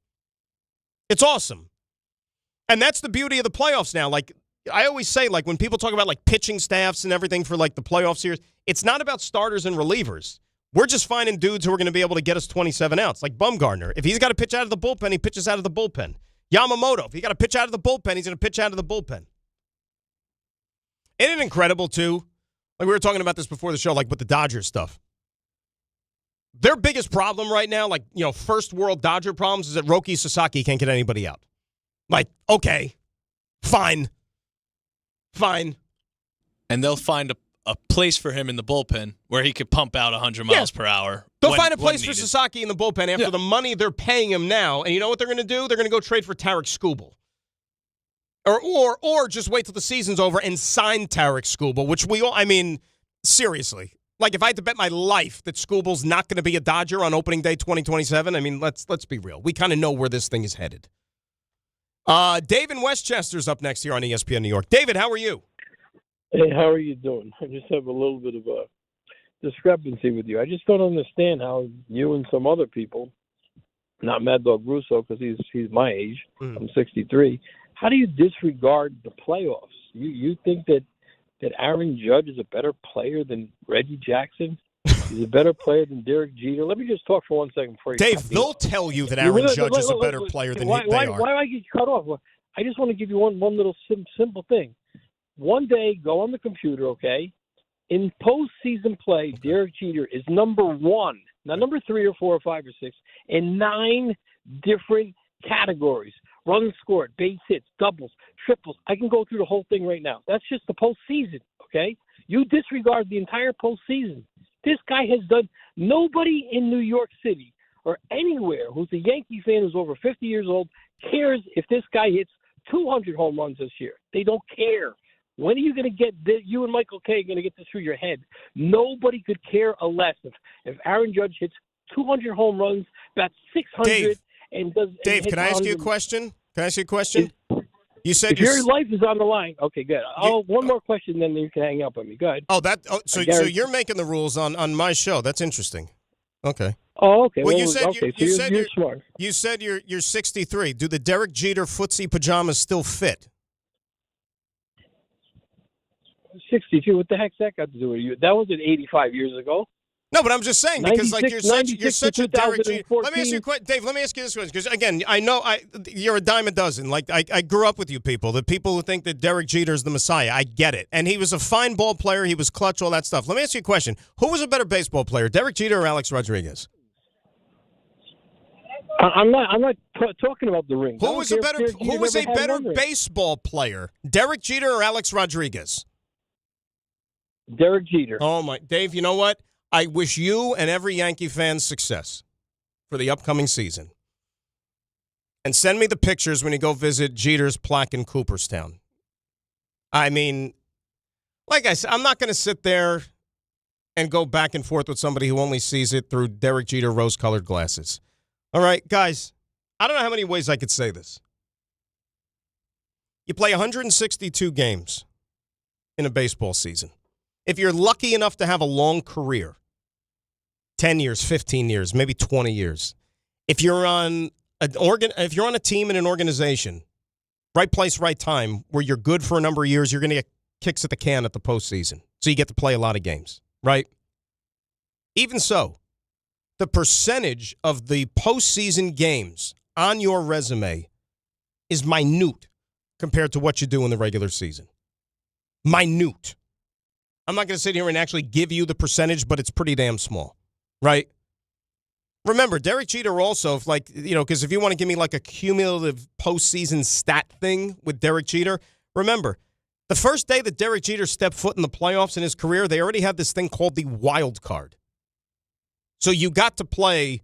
It's awesome. And that's the beauty of the playoffs now. Like, I always say, like, when people talk about, like, pitching staffs and everything for, like, the playoff series, it's not about starters and relievers. We're just finding dudes who are going to be able to get us 27 outs, like Bumgarner. If he's got to pitch out of the bullpen, he pitches out of the bullpen. Yamamoto, if he got to pitch out of the bullpen, he's going to pitch out of the bullpen. Isn't it incredible, too? Like, we were talking about this before the show, like, with the Dodgers stuff. Their biggest problem right now, like, you know, first world Dodger problems, is that Roki Sasaki can't get anybody out. Like, okay, fine. And they'll find a place for him in the bullpen where he could pump out 100 miles per hour. They'll find a place for Sasaki in the bullpen after the money they're paying him now. And you know what they're going to do? They're going to go trade for Tarek Skubal. Or just wait till the season's over and sign Tarek Skubal, which we all, I mean, seriously. Like, if I had to bet my life that Skubal's not going to be a Dodger on opening day 2027, I mean, let's be real. We kind of know where this thing is headed. Dave in Westchester's up next here on ESPN New York. David, how are you? Hey, how are you doing? I just have a little bit of a discrepancy with you. I just don't understand how you and some other people, not Mad Dog Russo because he's my age, I'm 63, how do you disregard the playoffs? You think that Aaron Judge is a better player than Reggie Jackson? He's a better player than Derek Jeter? Let me just talk for 1 second before you Dave, they'll tell you that Aaron Judge is a better player than they are. Why do I get cut off? Well, I just want to give you one little simple thing. One day, go on the computer, okay? In postseason play, Derek Jeter is number 1, not number 3 or 4 or 5 or 6, in 9 different categories. Runs scored, base hits, doubles, triples. I can go through the whole thing right now. That's just the postseason, okay? You disregard the entire postseason. This guy has done – nobody in New York City or anywhere who's a Yankee fan who's over 50 years old cares if this guy hits 200 home runs this year. They don't care. When are you going to get – you and Michael Kay are going to get this through your head. Nobody could care less if Aaron Judge hits 200 home runs, about 600 Dave. Dave, can I ask you a question? You said if your life is on the line. Okay, good. One more question, then you can hang up on me. Go ahead. So you're making the rules on my show. That's interesting. Okay. Oh, okay. Well, you said you're smart. You said you're 63. Do the Derek Jeter footsie pajamas still fit? 62. What the heck's that got to do with you? That was 85 years ago. No, but I'm just saying because like you're such a Derek Jeter. Let me ask you a question, Dave. Let me ask you this question because again, I know you're a dime a dozen. Like I grew up with you people, the people who think that Derek Jeter is the Messiah. I get it, and he was a fine ball player. He was clutch, all that stuff. Let me ask you a question: who was a better baseball player, Derek Jeter or Alex Rodriguez? I'm not talking about the ring. Who was a better baseball player, Derek Jeter or Alex Rodriguez? Derek Jeter. Oh my, Dave. You know what? I wish you and every Yankee fan success for the upcoming season. And send me the pictures when you go visit Jeter's plaque in Cooperstown. I mean, like I said, I'm not going to sit there and go back and forth with somebody who only sees it through Derek Jeter rose-colored glasses. All right, guys, I don't know how many ways I could say this. You play 162 games in a baseball season. If you're lucky enough to have a long career, 10 years, 15 years, maybe 20 years, if you're on a team in an organization Right place, right time, where you're good for a number of years. You're going to get kicks at the can at the postseason. So you get to play a lot of games, right? Even so, the percentage of the postseason games on your resume is minute compared to what you do in the regular season. Minute. I'm not going to sit here and actually give you the percentage, but it's pretty damn small, right? Remember, Derek Jeter also, because if you want to give me like a cumulative postseason stat thing with Derek Jeter, remember, the first day that Derek Jeter stepped foot in the playoffs in his career, they already had this thing called the wild card. So you got to play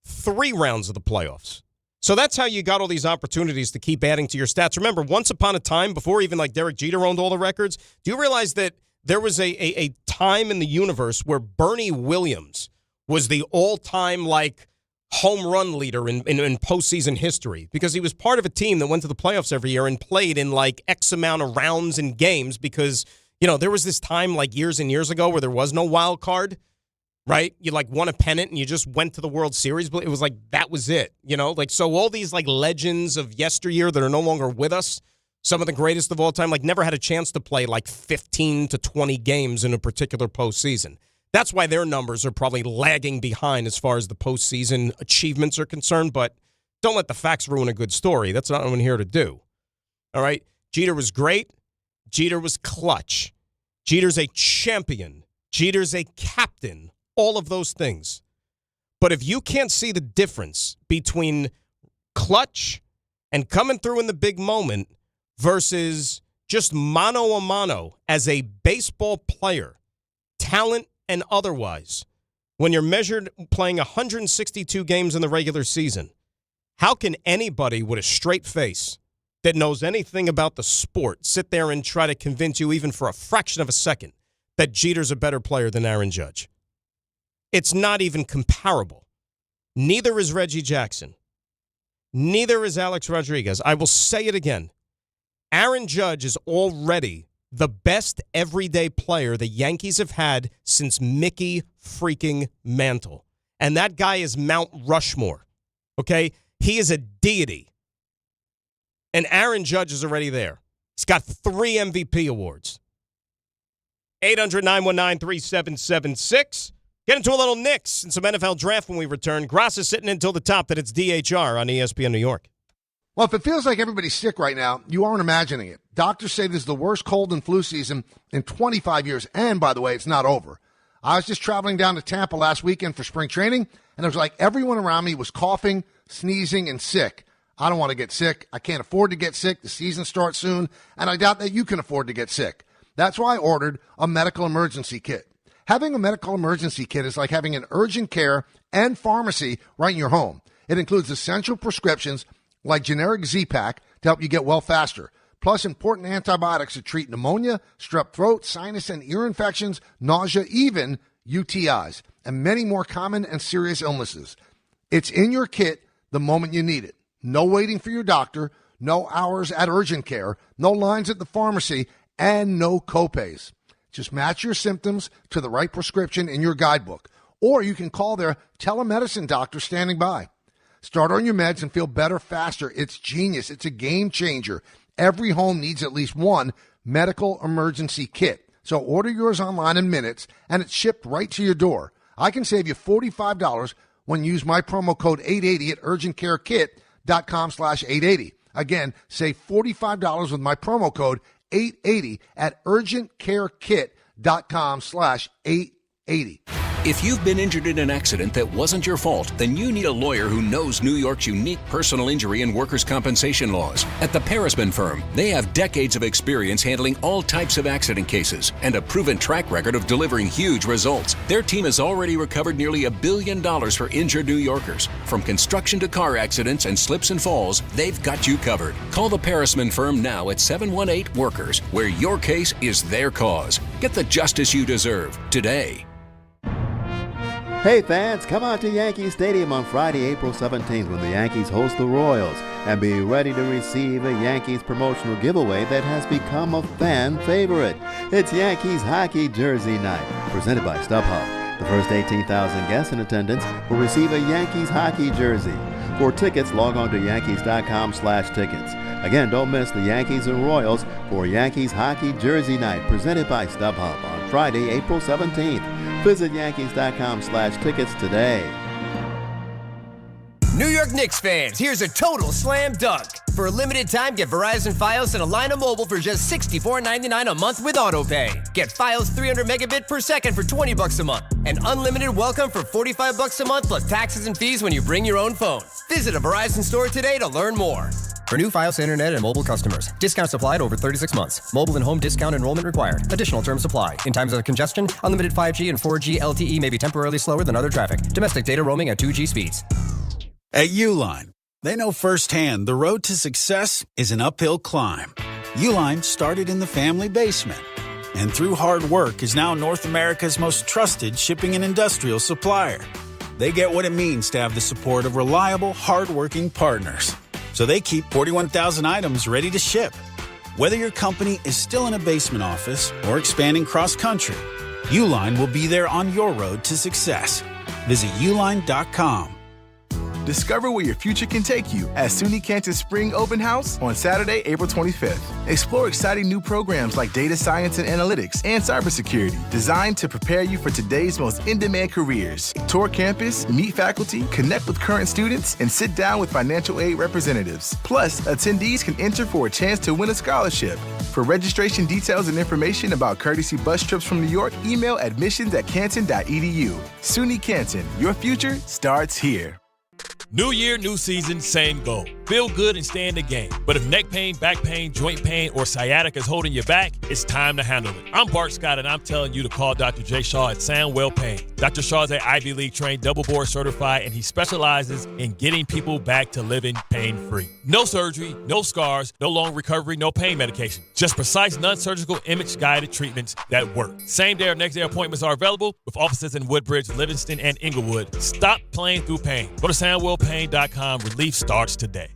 3 rounds of the playoffs. So that's how you got all these opportunities to keep adding to your stats. Remember, once upon a time, before even like Derek Jeter owned all the records, do you realize that there was a time in the universe where Bernie Williams was the all-time home run leader in postseason history because he was part of a team that went to the playoffs every year and played in X amount of rounds and games because, there was this time years and years ago where there was no wild card, right? You won a pennant and you just went to the World Series, but it was that was it, so all these legends of yesteryear that are no longer with us, some of the greatest of all time, never had a chance to play 15 to 20 games in a particular postseason. That's why their numbers are probably lagging behind as far as the postseason achievements are concerned, but don't let the facts ruin a good story. That's not what I'm here to do. All right? Jeter was great. Jeter was clutch. Jeter's a champion. Jeter's a captain. All of those things. But if you can't see the difference between clutch and coming through in the big moment versus just mano a mano as a baseball player, talent and otherwise, when you're measured playing 162 games in the regular season, how can anybody with a straight face that knows anything about the sport sit there and try to convince you even for a fraction of a second that Jeter's a better player than Aaron Judge? It's not even comparable. Neither is Reggie Jackson. Neither is Alex Rodriguez. I will say it again. Aaron Judge is already the best everyday player the Yankees have had since Mickey freaking Mantle. And that guy is Mount Rushmore, okay? He is a deity. And Aaron Judge is already there. He's got 3 MVP awards. 800-919-3776. Get into a little Knicks and some NFL draft when we return. Graca sitting until the top that it's DHR on ESPN New York. Well, if it feels like everybody's sick right now, you aren't imagining it. Doctors say this is the worst cold and flu season in 25 years. And, by the way, it's not over. I was just traveling down to Tampa last weekend for spring training, and it was like everyone around me was coughing, sneezing, and sick. I don't want to get sick. I can't afford to get sick. The season starts soon, and I doubt that you can afford to get sick. That's why I ordered a medical emergency kit. Having a medical emergency kit is like having an urgent care and pharmacy right in your home. It includes essential prescriptions like generic Z-Pak to help you get well faster, plus important antibiotics to treat pneumonia, strep throat, sinus and ear infections, nausea, even UTIs, and many more common and serious illnesses. It's in your kit the moment you need it. No waiting for your doctor, no hours at urgent care, no lines at the pharmacy, and no copays. Just match your symptoms to the right prescription in your guidebook, or you can call their telemedicine doctor standing by. Start on your meds and feel better faster. It's genius. It's a game changer. Every home needs at least one medical emergency kit. So order yours online in minutes, and it's shipped right to your door. I can save you $45 when you use my promo code 880 at urgentcarekit.com/880. Again, save $45 with my promo code 880 at urgentcarekit.com/880. If you've been injured in an accident that wasn't your fault, then you need a lawyer who knows New York's unique personal injury and workers' compensation laws. At the Parisman Firm, they have decades of experience handling all types of accident cases and a proven track record of delivering huge results. Their team has already recovered nearly $1 billion for injured New Yorkers. From construction to car accidents and slips and falls, they've got you covered. Call the Parisman Firm now at 718-WORKERS, where your case is their cause. Get the justice you deserve today. Hey fans, come out to Yankee Stadium on Friday, April 17th when the Yankees host the Royals, and be ready to receive a Yankees promotional giveaway that has become a fan favorite. It's Yankees Hockey Jersey Night, presented by StubHub. The first 18,000 guests in attendance will receive a Yankees hockey jersey. For tickets, log on to Yankees.com/tickets. Again, don't miss the Yankees and Royals for Yankees Hockey Jersey Night, presented by StubHub on Friday, April 17th. Visit Yankees.com/tickets today. New York Knicks fans, here's a total slam dunk. For a limited time, get Verizon Fios and a line of mobile for just $64.99 a month with AutoPay. Get Fios 300 megabit per second for $20 a month. And unlimited welcome for $45 a month plus taxes and fees when you bring your own phone. Visit a Verizon store today to learn more. For new Fios Internet and mobile customers, discounts applied over 36 months. Mobile and home discount enrollment required. Additional terms apply. In times of congestion, unlimited 5G and 4G LTE may be temporarily slower than other traffic. Domestic data roaming at 2G speeds. At Uline, they know firsthand the road to success is an uphill climb. Uline started in the family basement, and through hard work is now North America's most trusted shipping and industrial supplier. They get what it means to have the support of reliable, hardworking partners. So they keep 41,000 items ready to ship. Whether your company is still in a basement office or expanding cross-country, Uline will be there on your road to success. Visit uline.com. Discover where your future can take you at SUNY Canton Spring Open House on Saturday, April 25th. Explore exciting new programs like data science and analytics and cybersecurity designed to prepare you for today's most in-demand careers. Tour campus, meet faculty, connect with current students, and sit down with financial aid representatives. Plus, attendees can enter for a chance to win a scholarship. For registration details and information about courtesy bus trips from New York, email admissions@canton.edu. SUNY Canton, your future starts here. New year, new season, same goal. Feel good and stay in the game. But if neck pain, back pain, joint pain, or sciatica is holding you back, it's time to handle it. I'm Bart Scott, and I'm telling you to call Dr. J. Shaw at Sandwell Pain. Dr. Shaw is an Ivy League trained, double board certified, and he specializes in getting people back to living pain-free. No surgery, no scars, no long recovery, no pain medication. Just precise, non-surgical, image-guided treatments that work. Same-day or next-day appointments are available with offices in Woodbridge, Livingston, and Inglewood. Stop playing through pain. Go to SandwellPain.com. Relief starts today.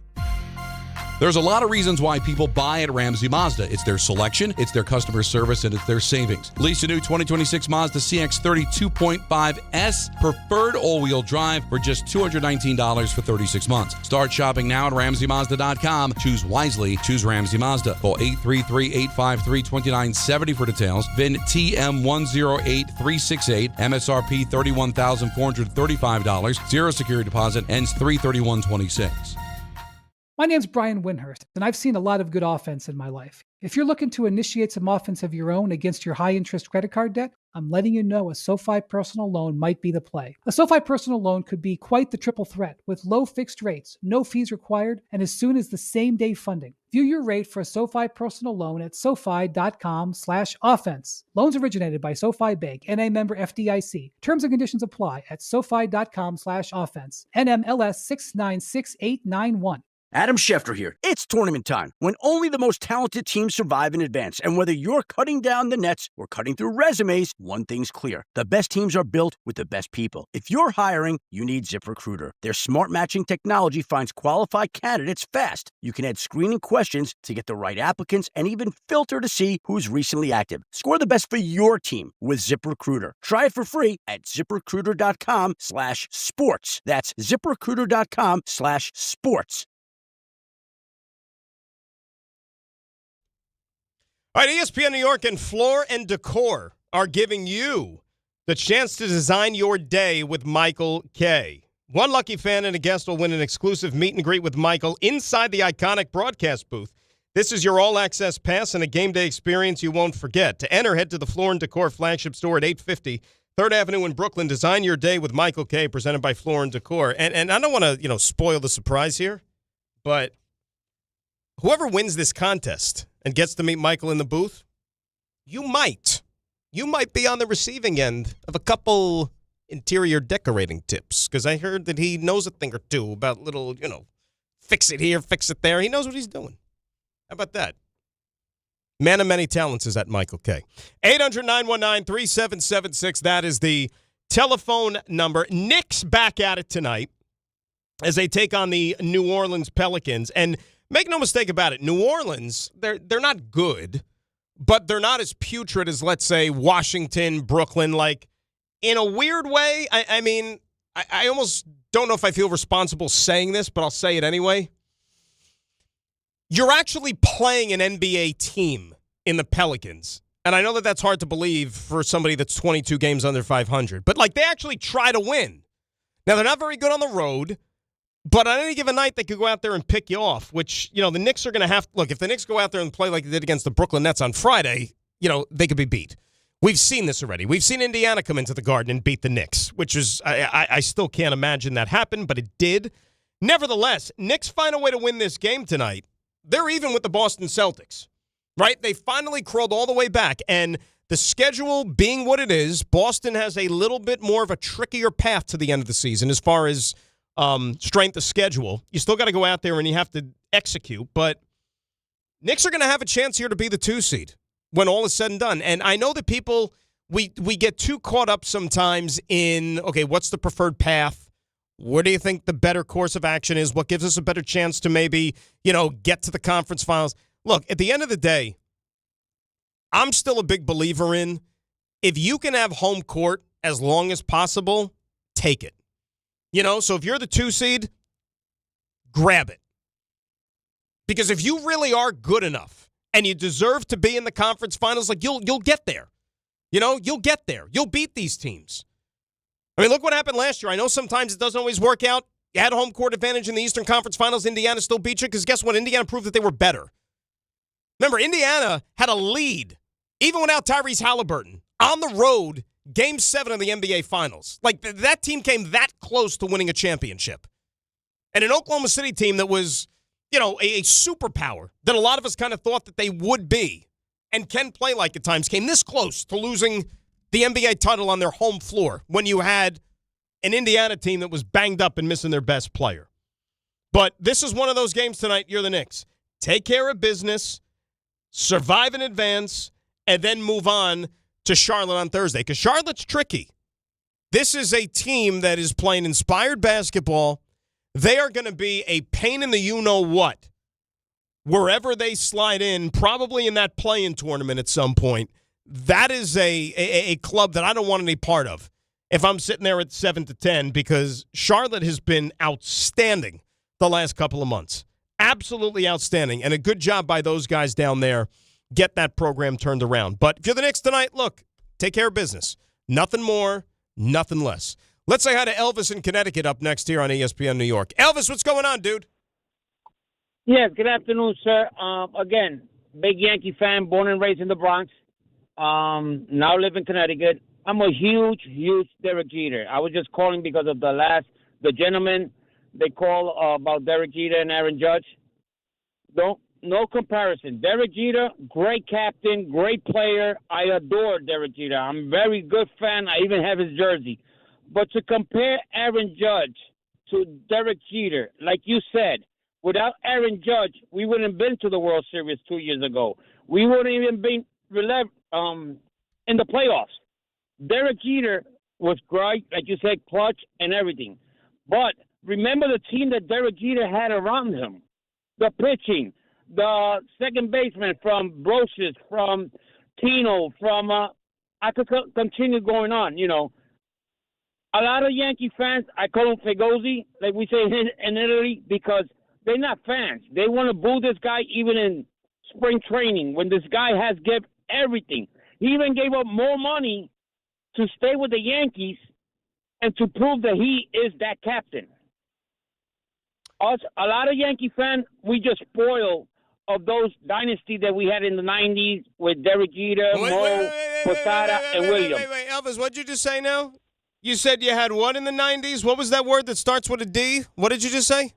There's a lot of reasons why people buy at Ramsey Mazda. It's their selection, it's their customer service, and it's their savings. Lease a new 2026 Mazda CX-30 2.5S preferred all-wheel drive for just $219 for 36 months. Start shopping now at RamseyMazda.com. Choose wisely. Choose Ramsey Mazda. Call 833-853-2970 for details. VIN TM108368. MSRP $31,435. Zero security deposit. Ends 3/31/26. My name's Brian Windhurst, and I've seen a lot of good offense in my life. If you're looking to initiate some offense of your own against your high-interest credit card debt, I'm letting you know a SoFi personal loan might be the play. A SoFi personal loan could be quite the triple threat with low fixed rates, no fees required, and as soon as the same-day funding. View your rate for a SoFi personal loan at SoFi.com/offense. Loans originated by SoFi Bank, NA member FDIC. Terms and conditions apply at SoFi.com/offense. NMLS 696891. Adam Schefter here. It's tournament time, when only the most talented teams survive and advance. And whether you're cutting down the nets or cutting through resumes, one thing's clear. The best teams are built with the best people. If you're hiring, you need ZipRecruiter. Their smart matching technology finds qualified candidates fast. You can add screening questions to get the right applicants and even filter to see who's recently active. Score the best for your team with ZipRecruiter. Try it for free at ZipRecruiter.com/sports. That's ZipRecruiter.com/sports. All right, ESPN New York and Floor & Decor are giving you the chance to design your day with Michael K. One lucky fan and a guest will win an exclusive meet and greet with Michael inside the iconic broadcast booth. This is your all-access pass and a game day experience you won't forget. To enter, head to the Floor & Decor flagship store at 850 3rd Avenue in Brooklyn. Design your day with Michael K., presented by Floor & Decor. And I don't want to, spoil the surprise here, but whoever wins this contest and gets to meet Michael in the booth, you might be on the receiving end of a couple interior decorating tips, because I heard that he knows a thing or two about little, fix it here, fix it there. He knows what he's doing. How about that? Man of many talents is that Michael K. 800-919-3776. That is the telephone number. Knicks back at it tonight as they take on the New Orleans Pelicans. And make no mistake about it, New Orleans, they're not good, but they're not as putrid as, let's say, Washington, Brooklyn. Like, in a weird way, I almost don't know if I feel responsible saying this, but I'll say it anyway. you're actually playing an NBA team in the Pelicans. And I know that that's hard to believe for somebody that's 22 games under 500. But, like, they actually try to win. Now, they're not very good on the road. But on any given night, they could go out there and pick you off, which, the Knicks are going to have – look, if the Knicks go out there and play like they did against the Brooklyn Nets on Friday, they could be beat. We've seen this already. We've seen Indiana come into the Garden and beat the Knicks, which is I still can't imagine that happened, but it did. Nevertheless, Knicks find a way to win this game tonight. They're even with the Boston Celtics, right? They finally crawled all the way back, and the schedule being what it is, Boston has a little bit more of a trickier path to the end of the season as far as strength of schedule. You still got to go out there and you have to execute, but Knicks are going to have a chance here to be the 2 seed when all is said and done. And I know that people, we get too caught up sometimes in, okay, what's the preferred path? Where do you think the better course of action is? What gives us a better chance to maybe, get to the conference finals? Look, at the end of the day, I'm still a big believer in if you can have home court as long as possible, take it. So if you're the 2 seed, grab it. Because if you really are good enough and you deserve to be in the conference finals, like you'll get there. You'll get there. You'll beat these teams. I mean, look what happened last year. I know sometimes it doesn't always work out. You had home court advantage in the Eastern Conference Finals. Indiana still beat you because guess what? Indiana proved that they were better. Remember, Indiana had a lead, even without Tyrese Halliburton, on the road, Game 7 of the NBA Finals. Like, that team came that close to winning a championship. And an Oklahoma City team that was, a superpower that a lot of us kind of thought that they would be and can play like at times, came this close to losing the NBA title on their home floor when you had an Indiana team that was banged up and missing their best player. But this is one of those games tonight. You're the Knicks. Take care of business, survive in advance, and then move on to Charlotte on Thursday, because Charlotte's tricky. This is a team that is playing inspired basketball. They are going to be a pain in the you-know-what wherever they slide in, probably in that play-in tournament at some point. That is a club that I don't want any part of if I'm sitting there at 7-10, because Charlotte has been outstanding the last couple of months. Absolutely outstanding, and a good job by those guys down there. Get that program turned around. But if you're the Knicks tonight, look, take care of business. Nothing more, nothing less. Let's say hi to Elvis in Connecticut up next here on ESPN New York. Elvis, what's going on, dude? Yeah, good afternoon, sir. Again, big Yankee fan, born and raised in the Bronx. Now live in Connecticut. I'm a huge Derek Jeter. I was just calling because of the gentleman they call about Derek Jeter and Aaron Judge. No comparison. Derek Jeter, great captain, great player. I adore Derek Jeter. I'm a very good fan. I even have his jersey. But to compare Aaron Judge to Derek Jeter, like you said, without Aaron Judge, we wouldn't have been to the World Series 2 years ago. We wouldn't even been in the playoffs. Derek Jeter was great, like you said, clutch and everything. But remember the team that Derek Jeter had around him. The pitching, the second baseman from Brocious, from Tino, from I could continue going on, A lot of Yankee fans, I call them Fegozi, like we say in Italy, because they're not fans. They want to boo this guy even in spring training when this guy has given everything. He even gave up more money to stay with the Yankees and to prove that he is that captain. Us, a lot of Yankee fans, we just spoil of those dynasty that we had in the 90s with Derek Jeter, Mo, Posada, and Williams. Wait, Elvis, what did you just say now? You said you had what in the 90s? What was that word that starts with a D? What did you just say?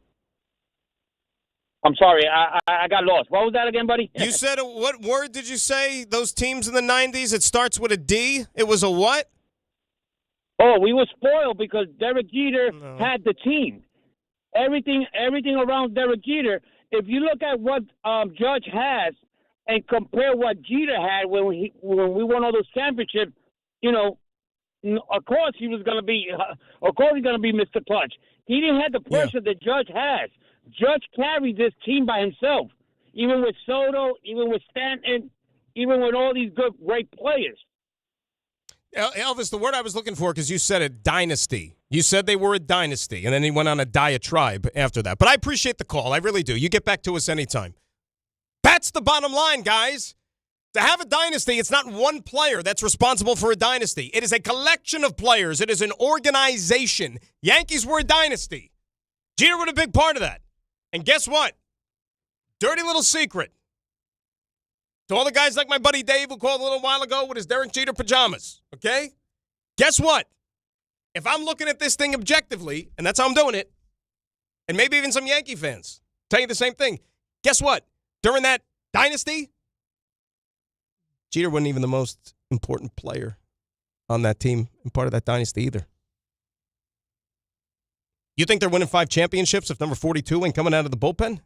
I'm sorry, I got lost. What was that again, buddy? You said, what word did you say? Those teams in the 90s, it starts with a D? It was a what? Oh, we were spoiled because Derek Jeter had the team. Everything around Derek Jeter. If you look at what Judge has and compare what Jeter had when we won all those championships, of course he was going to be. Of course he's going to be Mr. Clutch. He didn't have the pressure that Judge has. Judge carried this team by himself, even with Soto, even with Stanton, even with all these great players. Elvis, the word I was looking for, because you said a dynasty. You said they were a dynasty, and then he went on a diatribe after that. But I appreciate the call. I really do. You get back to us anytime. That's the bottom line, guys. To have a dynasty, it's not one player that's responsible for a dynasty. It is a collection of players. It is an organization. Yankees were a dynasty. Jeter was a big part of that. And guess what? Dirty little secret. To all the guys like my buddy Dave who called a little while ago with his Derek Jeter pajamas, okay? Guess what? If I'm looking at this thing objectively, and that's how I'm doing it, and maybe even some Yankee fans tell you the same thing, guess what? During that dynasty, Jeter wasn't even the most important player on that team and part of that dynasty either. You think they're winning 5 championships if number 42 ain't coming out of the bullpen?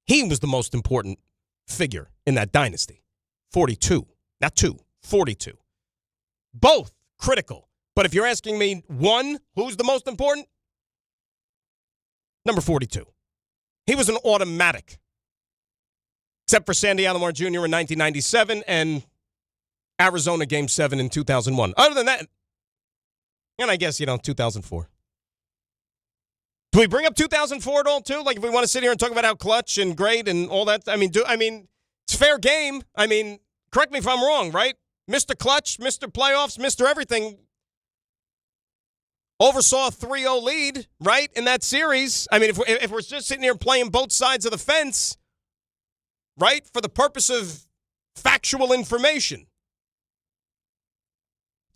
He was the most important figure in that dynasty. 42, not 2, 42. Both critical. But if you're asking me one, who's the most important? Number 42. He was an automatic. Except for Sandy Alomar Jr. in 1997 and Arizona Game 7 in 2001. Other than that, and I guess, 2004. Do we bring up 2004 at all, too? Like, if we want to sit here and talk about how clutch and great and all that, it's fair game. Correct me if I'm wrong, right? Mr. Clutch, Mr. Playoffs, Mr. Everything oversaw a 3-0 lead, right, in that series. If we're just sitting here playing both sides of the fence, right, for the purpose of factual information,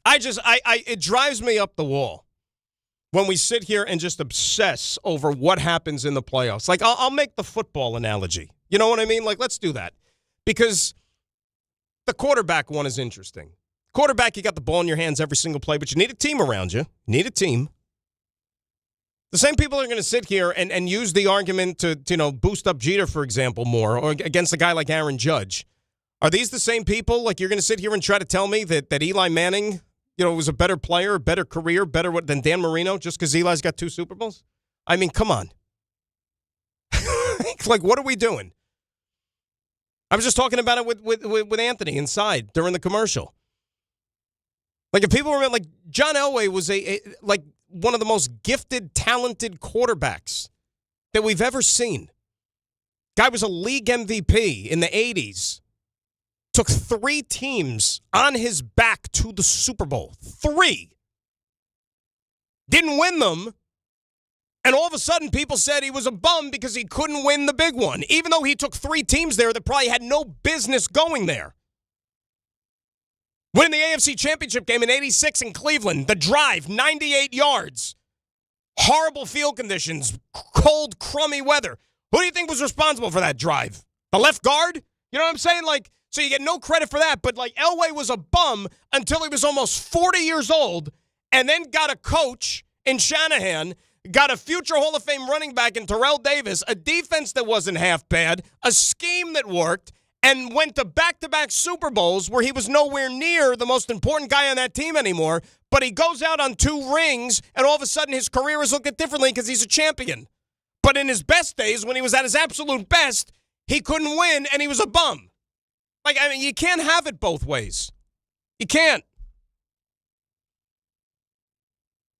it drives me up the wall when we sit here and just obsess over what happens in the playoffs. Like, I'll make the football analogy. You know what I mean? Like, let's do that. Because the quarterback one is interesting. Quarterback, you got the ball in your hands every single play, but you need a team around you. You need a team. The same people are going to sit here and use the argument to boost up Jeter, for example, more, or against a guy like Aaron Judge. Are these the same people? Like, you're going to sit here and try to tell me that Eli Manning, was a better player, better career, better than Dan Marino just because Eli's got 2 Super Bowls? Come on. Like, what are we doing? I was just talking about it with Anthony inside during the commercial. Like, if people remember, like, John Elway was like one of the most gifted, talented quarterbacks that we've ever seen. Guy was a league MVP in the 80s. Took 3 teams on his back to the Super Bowl. 3. Didn't win them. And all of a sudden, people said he was a bum because he couldn't win the big one, even though he took 3 teams there that probably had no business going there. Winning the AFC Championship game in 86 in Cleveland, the drive, 98 yards. Horrible field conditions, cold, crummy weather. Who do you think was responsible for that drive? The left guard? You know what I'm saying? Like, so you get no credit for that, but like Elway was a bum until he was almost 40 years old and then got a coach in Shanahan, got a future Hall of Fame running back in Terrell Davis, a defense that wasn't half bad, a scheme that worked, and went to back-to-back Super Bowls where he was nowhere near the most important guy on that team anymore, but he goes out on 2 rings, and all of a sudden his career is looking differently because he's a champion. But in his best days, when he was at his absolute best, he couldn't win, and he was a bum. Like, you can't have it both ways. You can't.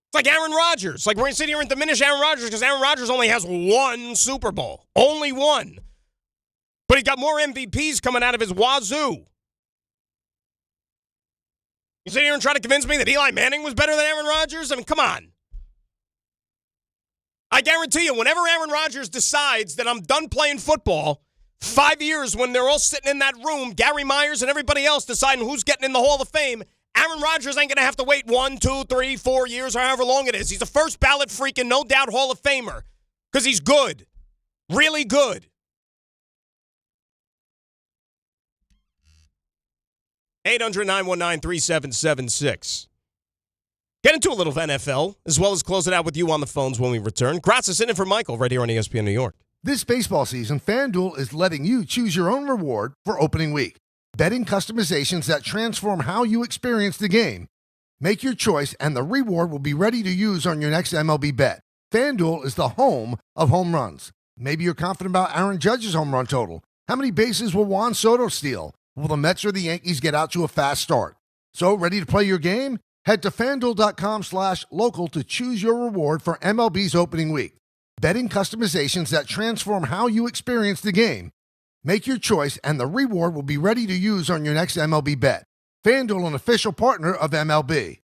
It's like Aaron Rodgers. Like, we're going to sit here and diminish Aaron Rodgers because Aaron Rodgers only has 1 Super Bowl. Only 1. But he got more MVPs coming out of his wazoo. You sit here and try to convince me that Eli Manning was better than Aaron Rodgers? Come on. I guarantee you, whenever Aaron Rodgers decides that I'm done playing football, 5 years when they're all sitting in that room, Gary Myers and everybody else deciding who's getting in the Hall of Fame, Aaron Rodgers ain't going to have to wait 1, 2, 3, 4 years or however long it is. He's a first ballot freaking, no doubt, Hall of Famer because he's good. Really good. 800-919-3776. Get into a little NFL, as well as close it out with you on the phones when we return. Graca's in it for Michael right here on ESPN New York. This baseball season, FanDuel is letting you choose your own reward for opening week. Betting customizations that transform how you experience the game. Make your choice, and the reward will be ready to use on your next MLB bet. FanDuel is the home of home runs. Maybe you're confident about Aaron Judge's home run total. How many bases will Juan Soto steal? Will the Mets or the Yankees get out to a fast start? So, ready to play your game? Head to FanDuel.com/local to choose your reward for MLB's opening week. Betting customizations that transform how you experience the game. Make your choice, and the reward will be ready to use on your next MLB bet. FanDuel, an official partner of MLB.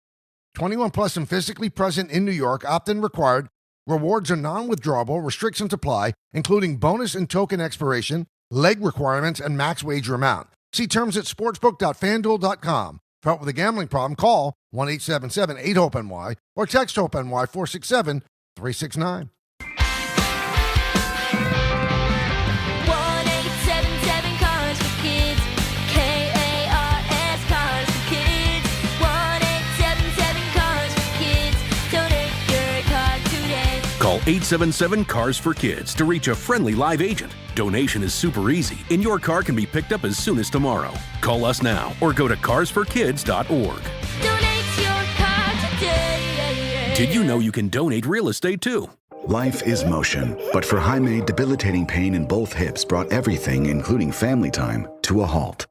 21 plus and physically present in New York. Opt-in required. Rewards are non-withdrawable. Restrictions apply, including bonus and token expiration, leg requirements, and max wager amount. See terms at sportsbook.fanduel.com. For help with a gambling problem, call 1-877-8-HOPE-NY or text HOPE-NY 467-369. 1-877 Cars for Kids. KARS Cars for Kids. 1-877 Cars for Kids. Donate your car today. Call 877-CARS for Kids to reach a friendly live agent. Donation is super easy, and your car can be picked up as soon as tomorrow. Call us now or go to carsforkids.org. Donate your car today. Did you know you can donate real estate too? Life is motion, but for Jaime, debilitating pain in both hips brought everything, including family time, to a halt.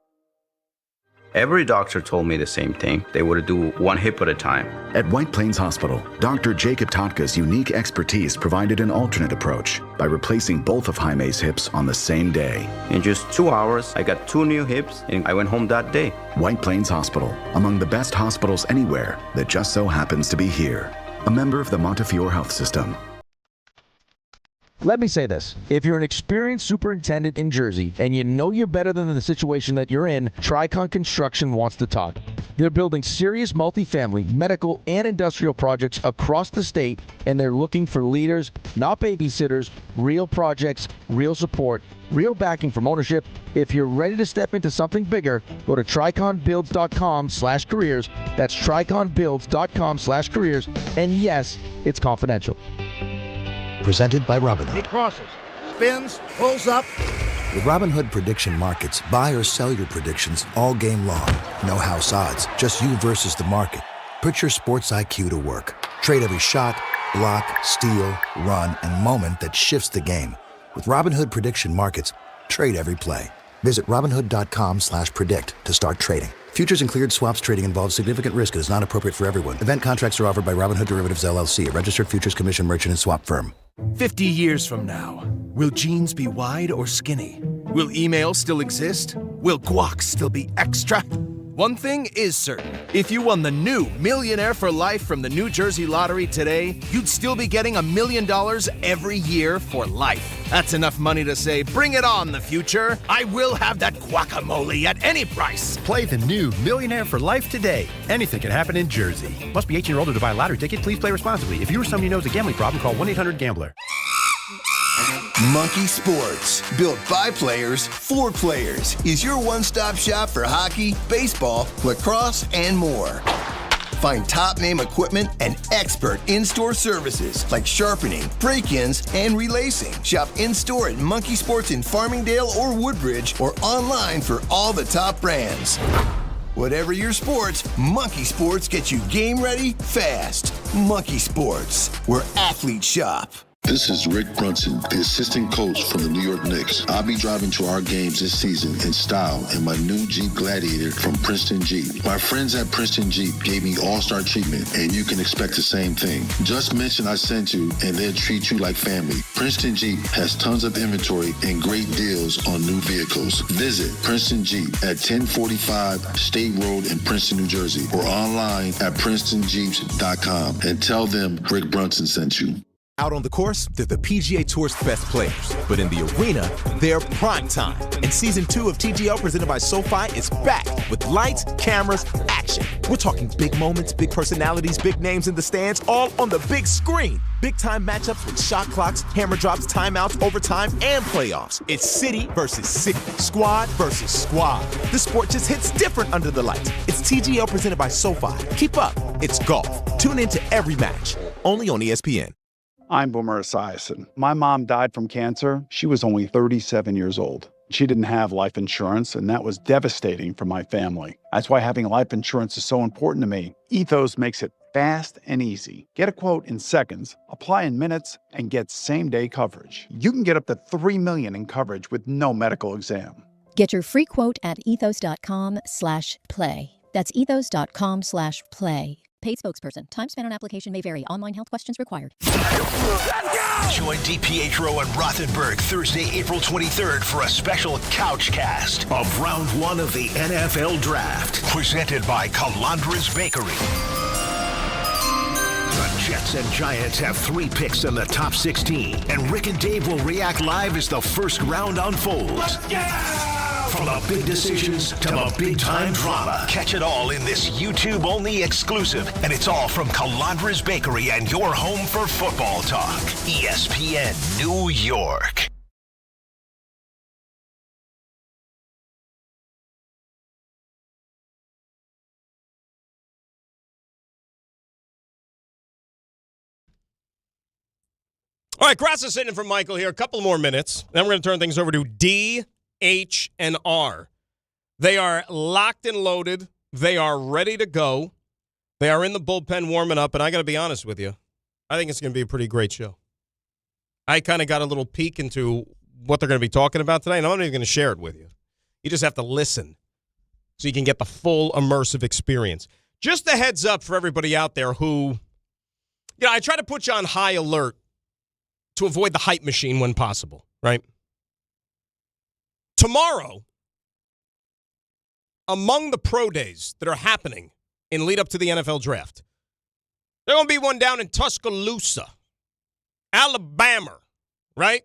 Every doctor told me the same thing. They would do one hip at a time. At White Plains Hospital, Dr. Jacob Totka's unique expertise provided an alternate approach by replacing both of Jaime's hips on the same day. In just 2 hours, I got 2 new hips, and I went home that day. White Plains Hospital, among the best hospitals anywhere that just so happens to be here. A member of the Montefiore Health System. Let me say this. If you're an experienced superintendent in Jersey and you know you're better than the situation that you're in, Tricon Construction wants to talk. They're building serious multifamily, medical, and industrial projects across the state, and they're looking for leaders, not babysitters, real projects, real support, real backing from ownership. If you're ready to step into something bigger, go to triconbuilds.com/careers. That's triconbuilds.com/careers. And yes, it's confidential. Presented by Robinhood. He crosses, spins, pulls up. With Robinhood Prediction Markets, buy or sell your predictions all game long. No house odds, just you versus the market. Put your sports IQ to work. Trade every shot, block, steal, run, and moment that shifts the game. With Robinhood Prediction Markets, trade every play. Visit Robinhood.com/predict to start trading. Futures and cleared swaps trading involves significant risk and is not appropriate for everyone. Event contracts are offered by Robinhood Derivatives LLC, a registered futures commission merchant and swap firm. 50 years from now, will jeans be wide or skinny? Will email still exist? Will guac still be extra? One thing is certain. If you won the new Millionaire for Life from the New Jersey Lottery today, you'd still be getting $1 million every year for life. That's enough money to say, bring it on, the future. I will have that guacamole at any price. Play the new Millionaire for Life today. Anything can happen in Jersey. Must be 18 or older to buy a lottery ticket. Please play responsibly. If you or someone you know has a gambling problem, call 1-800-GAMBLER. Monkey Sports, built by players for players, is your one-stop shop for hockey, baseball, lacrosse, and more. Find top-name equipment and expert in-store services like sharpening, break-ins, and relacing. Shop in-store at Monkey Sports in Farmingdale or Woodbridge, or online for all the top brands. Whatever your sports, Monkey Sports gets you game ready fast. Monkey Sports, where athletes shop. This is Rick Brunson, the assistant coach from the New York Knicks. I'll be driving to our games this season in style in my new Jeep Gladiator from Princeton Jeep. My friends at Princeton Jeep gave me all-star treatment, and you can expect the same thing. Just mention I sent you, and they'll treat you like family. Princeton Jeep has tons of inventory and great deals on new vehicles. Visit Princeton Jeep at 1045 State Road in Princeton, New Jersey, or online at PrincetonJeeps.com and tell them Rick Brunson sent you. Out on the course, they're the PGA Tour's best players. But in the arena, they're prime time. And Season 2 of TGL presented by SoFi is back with lights, cameras, action. We're talking big moments, big personalities, big names in the stands, all on the big screen. Big-time matchups with shot clocks, hammer drops, timeouts, overtime, and playoffs. It's city versus city, squad versus squad. The sport just hits different under the lights. It's TGL presented by SoFi. Keep up. It's golf. Tune into every match. Only on ESPN. I'm Boomer Esiason. My mom died from cancer. She was only 37 years old. She didn't have life insurance, and that was devastating for my family. That's why having life insurance is so important to me. Ethos makes it fast and easy. Get a quote in seconds, apply in minutes, and get same-day coverage. You can get up to $3 million in coverage with no medical exam. Get your free quote at ethos.com/play. That's ethos.com/play. Paid spokesperson. Time spent on application may vary. Online health questions required. Join DiPietro and Rothenberg Thursday, April 23rd for a special couch cast of round 1 of the NFL Draft. Presented by Calandra's Bakery. The Jets and Giants have 3 picks in the top 16, and Rick and Dave will react live as the first round unfolds. From the big decisions to the big-time drama. Catch it all in this YouTube-only exclusive, and it's all from Calandra's Bakery and your home for football talk. ESPN New York. All right, Graca sitting in for Michael here. A couple more minutes. Then we're going to turn things over to D, H, and R. They are locked and loaded. They are ready to go. They are in the bullpen warming up, and I got to be honest with you. I think it's going to be a pretty great show. I kind of got a little peek into what they're going to be talking about today, and I'm not even going to share it with you. You just have to listen so you can get the full immersive experience. Just a heads up for everybody out there who, I try to put you on high alert to avoid the hype machine when possible, right? Tomorrow, among the pro days that are happening in lead up to the NFL draft, there's going to be one down in Tuscaloosa, Alabama, right?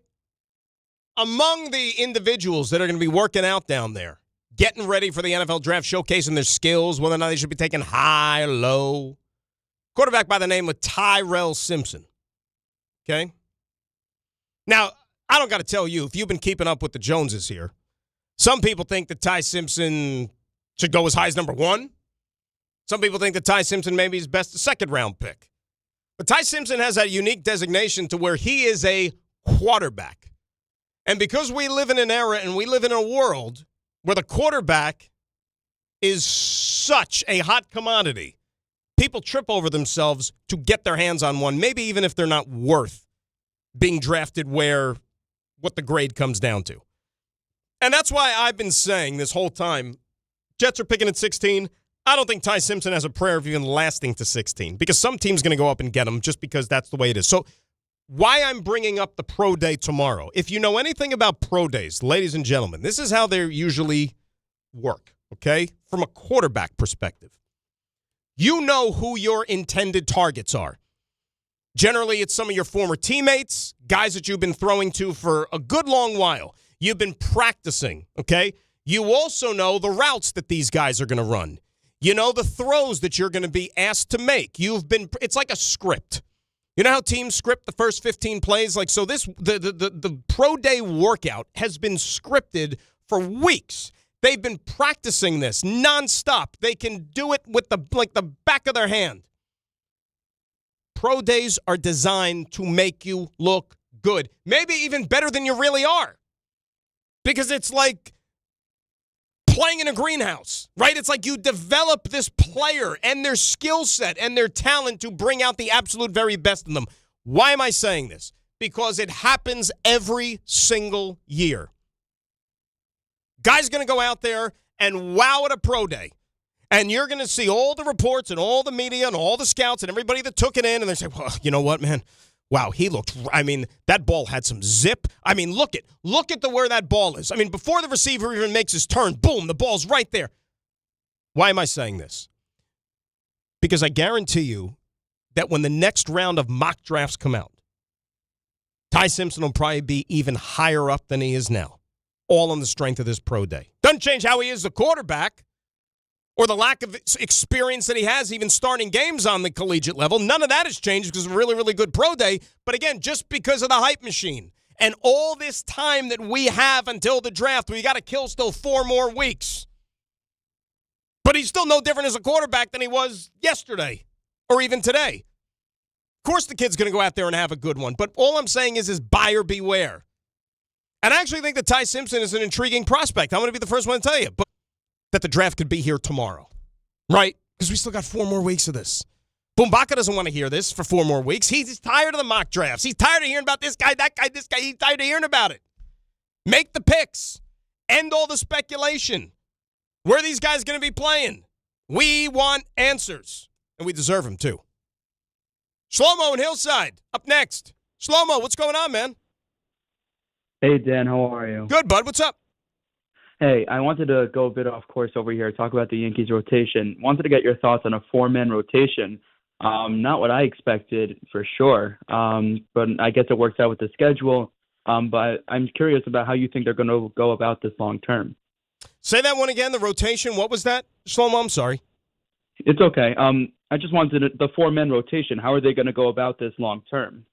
Among the individuals that are going to be working out down there, getting ready for the NFL draft, showcasing their skills, whether or not they should be taken high or low, quarterback by the name of Tyrell Simpson, okay? Now, I don't got to tell you, if you've been keeping up with the Joneses here, some people think that Ty Simpson should go as high as number 1. Some people think that Ty Simpson maybe is best a second-round pick. But Ty Simpson has that unique designation to where he is a quarterback. And because we live in an era and we live in a world where the quarterback is such a hot commodity, people trip over themselves to get their hands on one, maybe even if they're not worth being drafted where what the grade comes down to. And that's why I've been saying this whole time, Jets are picking at 16. I don't think Ty Simpson has a prayer of even lasting to 16 because some team's going to go up and get him just because that's the way it is. So why I'm bringing up the pro day tomorrow, if you know anything about pro days, ladies and gentlemen, this is how they usually work, okay? From a quarterback perspective. You know who your intended targets are. Generally, it's some of your former teammates, guys that you've been throwing to for a good long while. You've been practicing, okay? You also know the routes that these guys are going to run. You know the throws that you're going to be asked to make. It's like a script. You know how teams script the first 15 plays? So the pro day workout has been scripted for weeks. They've been practicing this nonstop. They can do it with the back of their hand. Pro days are designed to make you look good. Maybe even better than you really are. Because it's like playing in a greenhouse, right? It's like you develop this player and their skill set and their talent to bring out the absolute very best in them. Why am I saying this? Because it happens every single year. Guy's going to go out there and wow at a pro day. And you're going to see all the reports and all the media and all the scouts and everybody that took it in. And they say, well, you know what, man? Wow, that ball had some zip. Look at where that ball is. Before the receiver even makes his turn, boom, the ball's right there. Why am I saying this? Because I guarantee you that when the next round of mock drafts come out, Ty Simpson will probably be even higher up than he is now, all on the strength of this pro day. Doesn't change how he is a quarterback or the lack of experience that he has even starting games on the collegiate level. None of that has changed because of a really, really good pro day. But again, just because of the hype machine and all this time that we have until the draft, we got to kill still 4 more weeks. But he's still no different as a quarterback than he was yesterday or even today. Of course the kid's going to go out there and have a good one. But all I'm saying is buyer beware. And I actually think that Ty Simpson is an intriguing prospect. I'm going to be the first one to tell you. But that the draft could be here tomorrow, right? Because we still got 4 more weeks of this. Boombaka doesn't want to hear this for 4 more weeks. He's tired of the mock drafts. He's tired of hearing about this guy, that guy, this guy. He's tired of hearing about it. Make the picks. End all the speculation. Where are these guys going to be playing? We want answers. And we deserve him, too. Shlomo in Hillside, up next. Shlomo, what's going on, man? Hey, Dan, how are you? Good, bud. What's up? Hey, I wanted to go a bit off course over here, talk about the Yankees rotation. Wanted to get your thoughts on a four-man rotation. Not what I expected, for sure, but I guess it works out with the schedule. But I'm curious about how you think they're going to go about this long term. Say that one again, the rotation. What was that, Shlomo? I'm sorry. It's okay. I just wanted the four-man rotation. How are they going to go about this long term?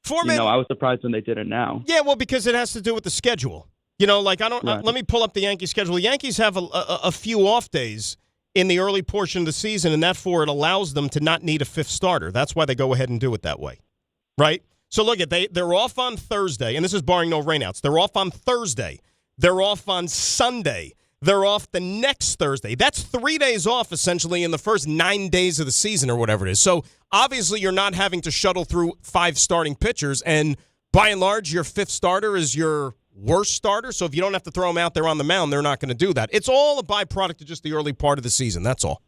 Four-man. I was surprised when they did it now. Yeah, well, because it has to do with the schedule. Like I don't. Right. Let me pull up the Yankee schedule. The Yankees have a few off days in the early portion of the season, and that it allows them to not need a fifth starter. That's why they go ahead and do it that way, right? So look at they're off on Thursday, and this is barring no rainouts. They're off on Thursday. They're off on Sunday. They're off the next Thursday. That's 3 days off, essentially, in the first 9 days of the season or whatever it is. So, obviously, you're not having to shuttle through 5 starting pitchers. And, by and large, your fifth starter is your worst starter. So, if you don't have to throw them out there on the mound, they're not going to do that. It's all a byproduct of just the early part of the season. That's all.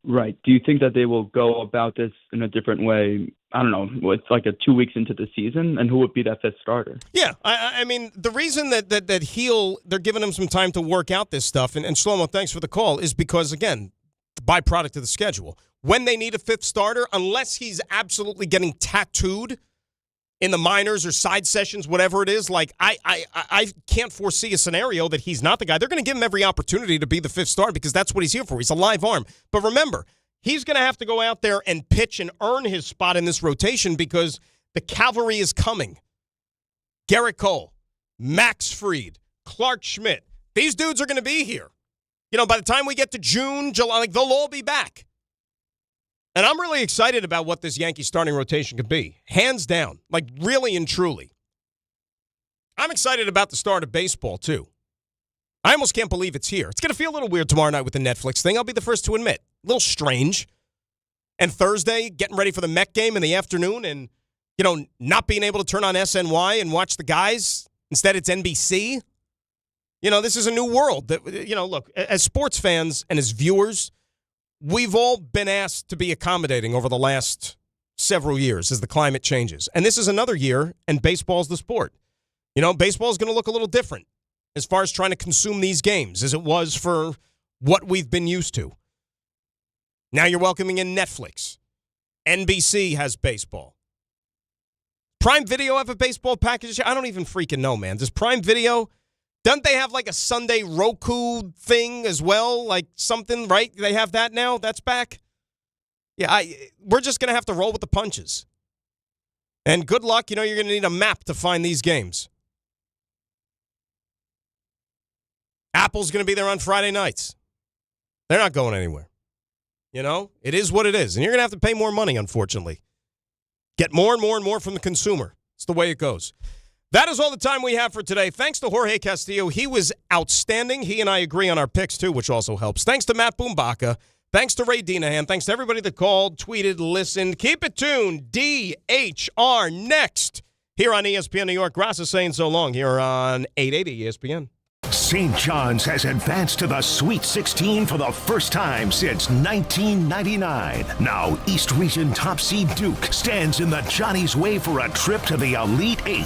Right. Do you think that they will go about this in a different way? I don't know. It's like 2 weeks into the season, and who would be that fifth starter? Yeah, I mean, the reason that they're giving him some time to work out this stuff, and Shlomo, thanks for the call, is because, again, the byproduct of the schedule. When they need a fifth starter, unless he's absolutely getting tattooed in the minors or side sessions, whatever it is, like I can't foresee a scenario that he's not the guy. They're going to give him every opportunity to be the fifth starter because that's what he's here for. He's a live arm. But remember, he's going to have to go out there and pitch and earn his spot in this rotation because the cavalry is coming. Gerrit Cole, Max Fried, Clark Schmidt. These dudes are going to be here. By the time we get to June, July, they'll all be back. And I'm really excited about what this Yankee starting rotation could be. Hands down. Really and truly. I'm excited about the start of baseball, too. I almost can't believe it's here. It's going to feel a little weird tomorrow night with the Netflix thing. I'll be the first to admit. A little strange. And Thursday, getting ready for the Met game in the afternoon and, not being able to turn on SNY and watch the guys. Instead, it's NBC. This is a new world. That look, as sports fans and as viewers, we've all been asked to be accommodating over the last several years as the climate changes. And this is another year, and baseball's the sport. Baseball's going to look a little different as far as trying to consume these games as it was for what we've been used to. Now you're welcoming in Netflix. NBC has baseball. Prime Video have a baseball package? I don't even freaking know, man. Does Prime Video, don't they have a Sunday Roku thing as well? Something, right? They have that now? That's back? Yeah, we're just going to have to roll with the punches. And good luck. You're going to need a map to find these games. Apple's going to be there on Friday nights. They're not going anywhere. It is what it is. And you're going to have to pay more money, unfortunately. Get more and more and more from the consumer. It's the way it goes. That is all the time we have for today. Thanks to Jorge Castillo. He was outstanding. He and I agree on our picks, too, which also helps. Thanks to Matt Boombaka. Thanks to Ray Dinahan. Thanks to everybody that called, tweeted, listened. Keep it tuned. DHR next here on ESPN New York. Graca saying so long here on 880 ESPN. St. John's has advanced to the Sweet 16 for the first time since 1999. Now, East Region top seed Duke stands in the Johnny's way for a trip to the Elite Eight.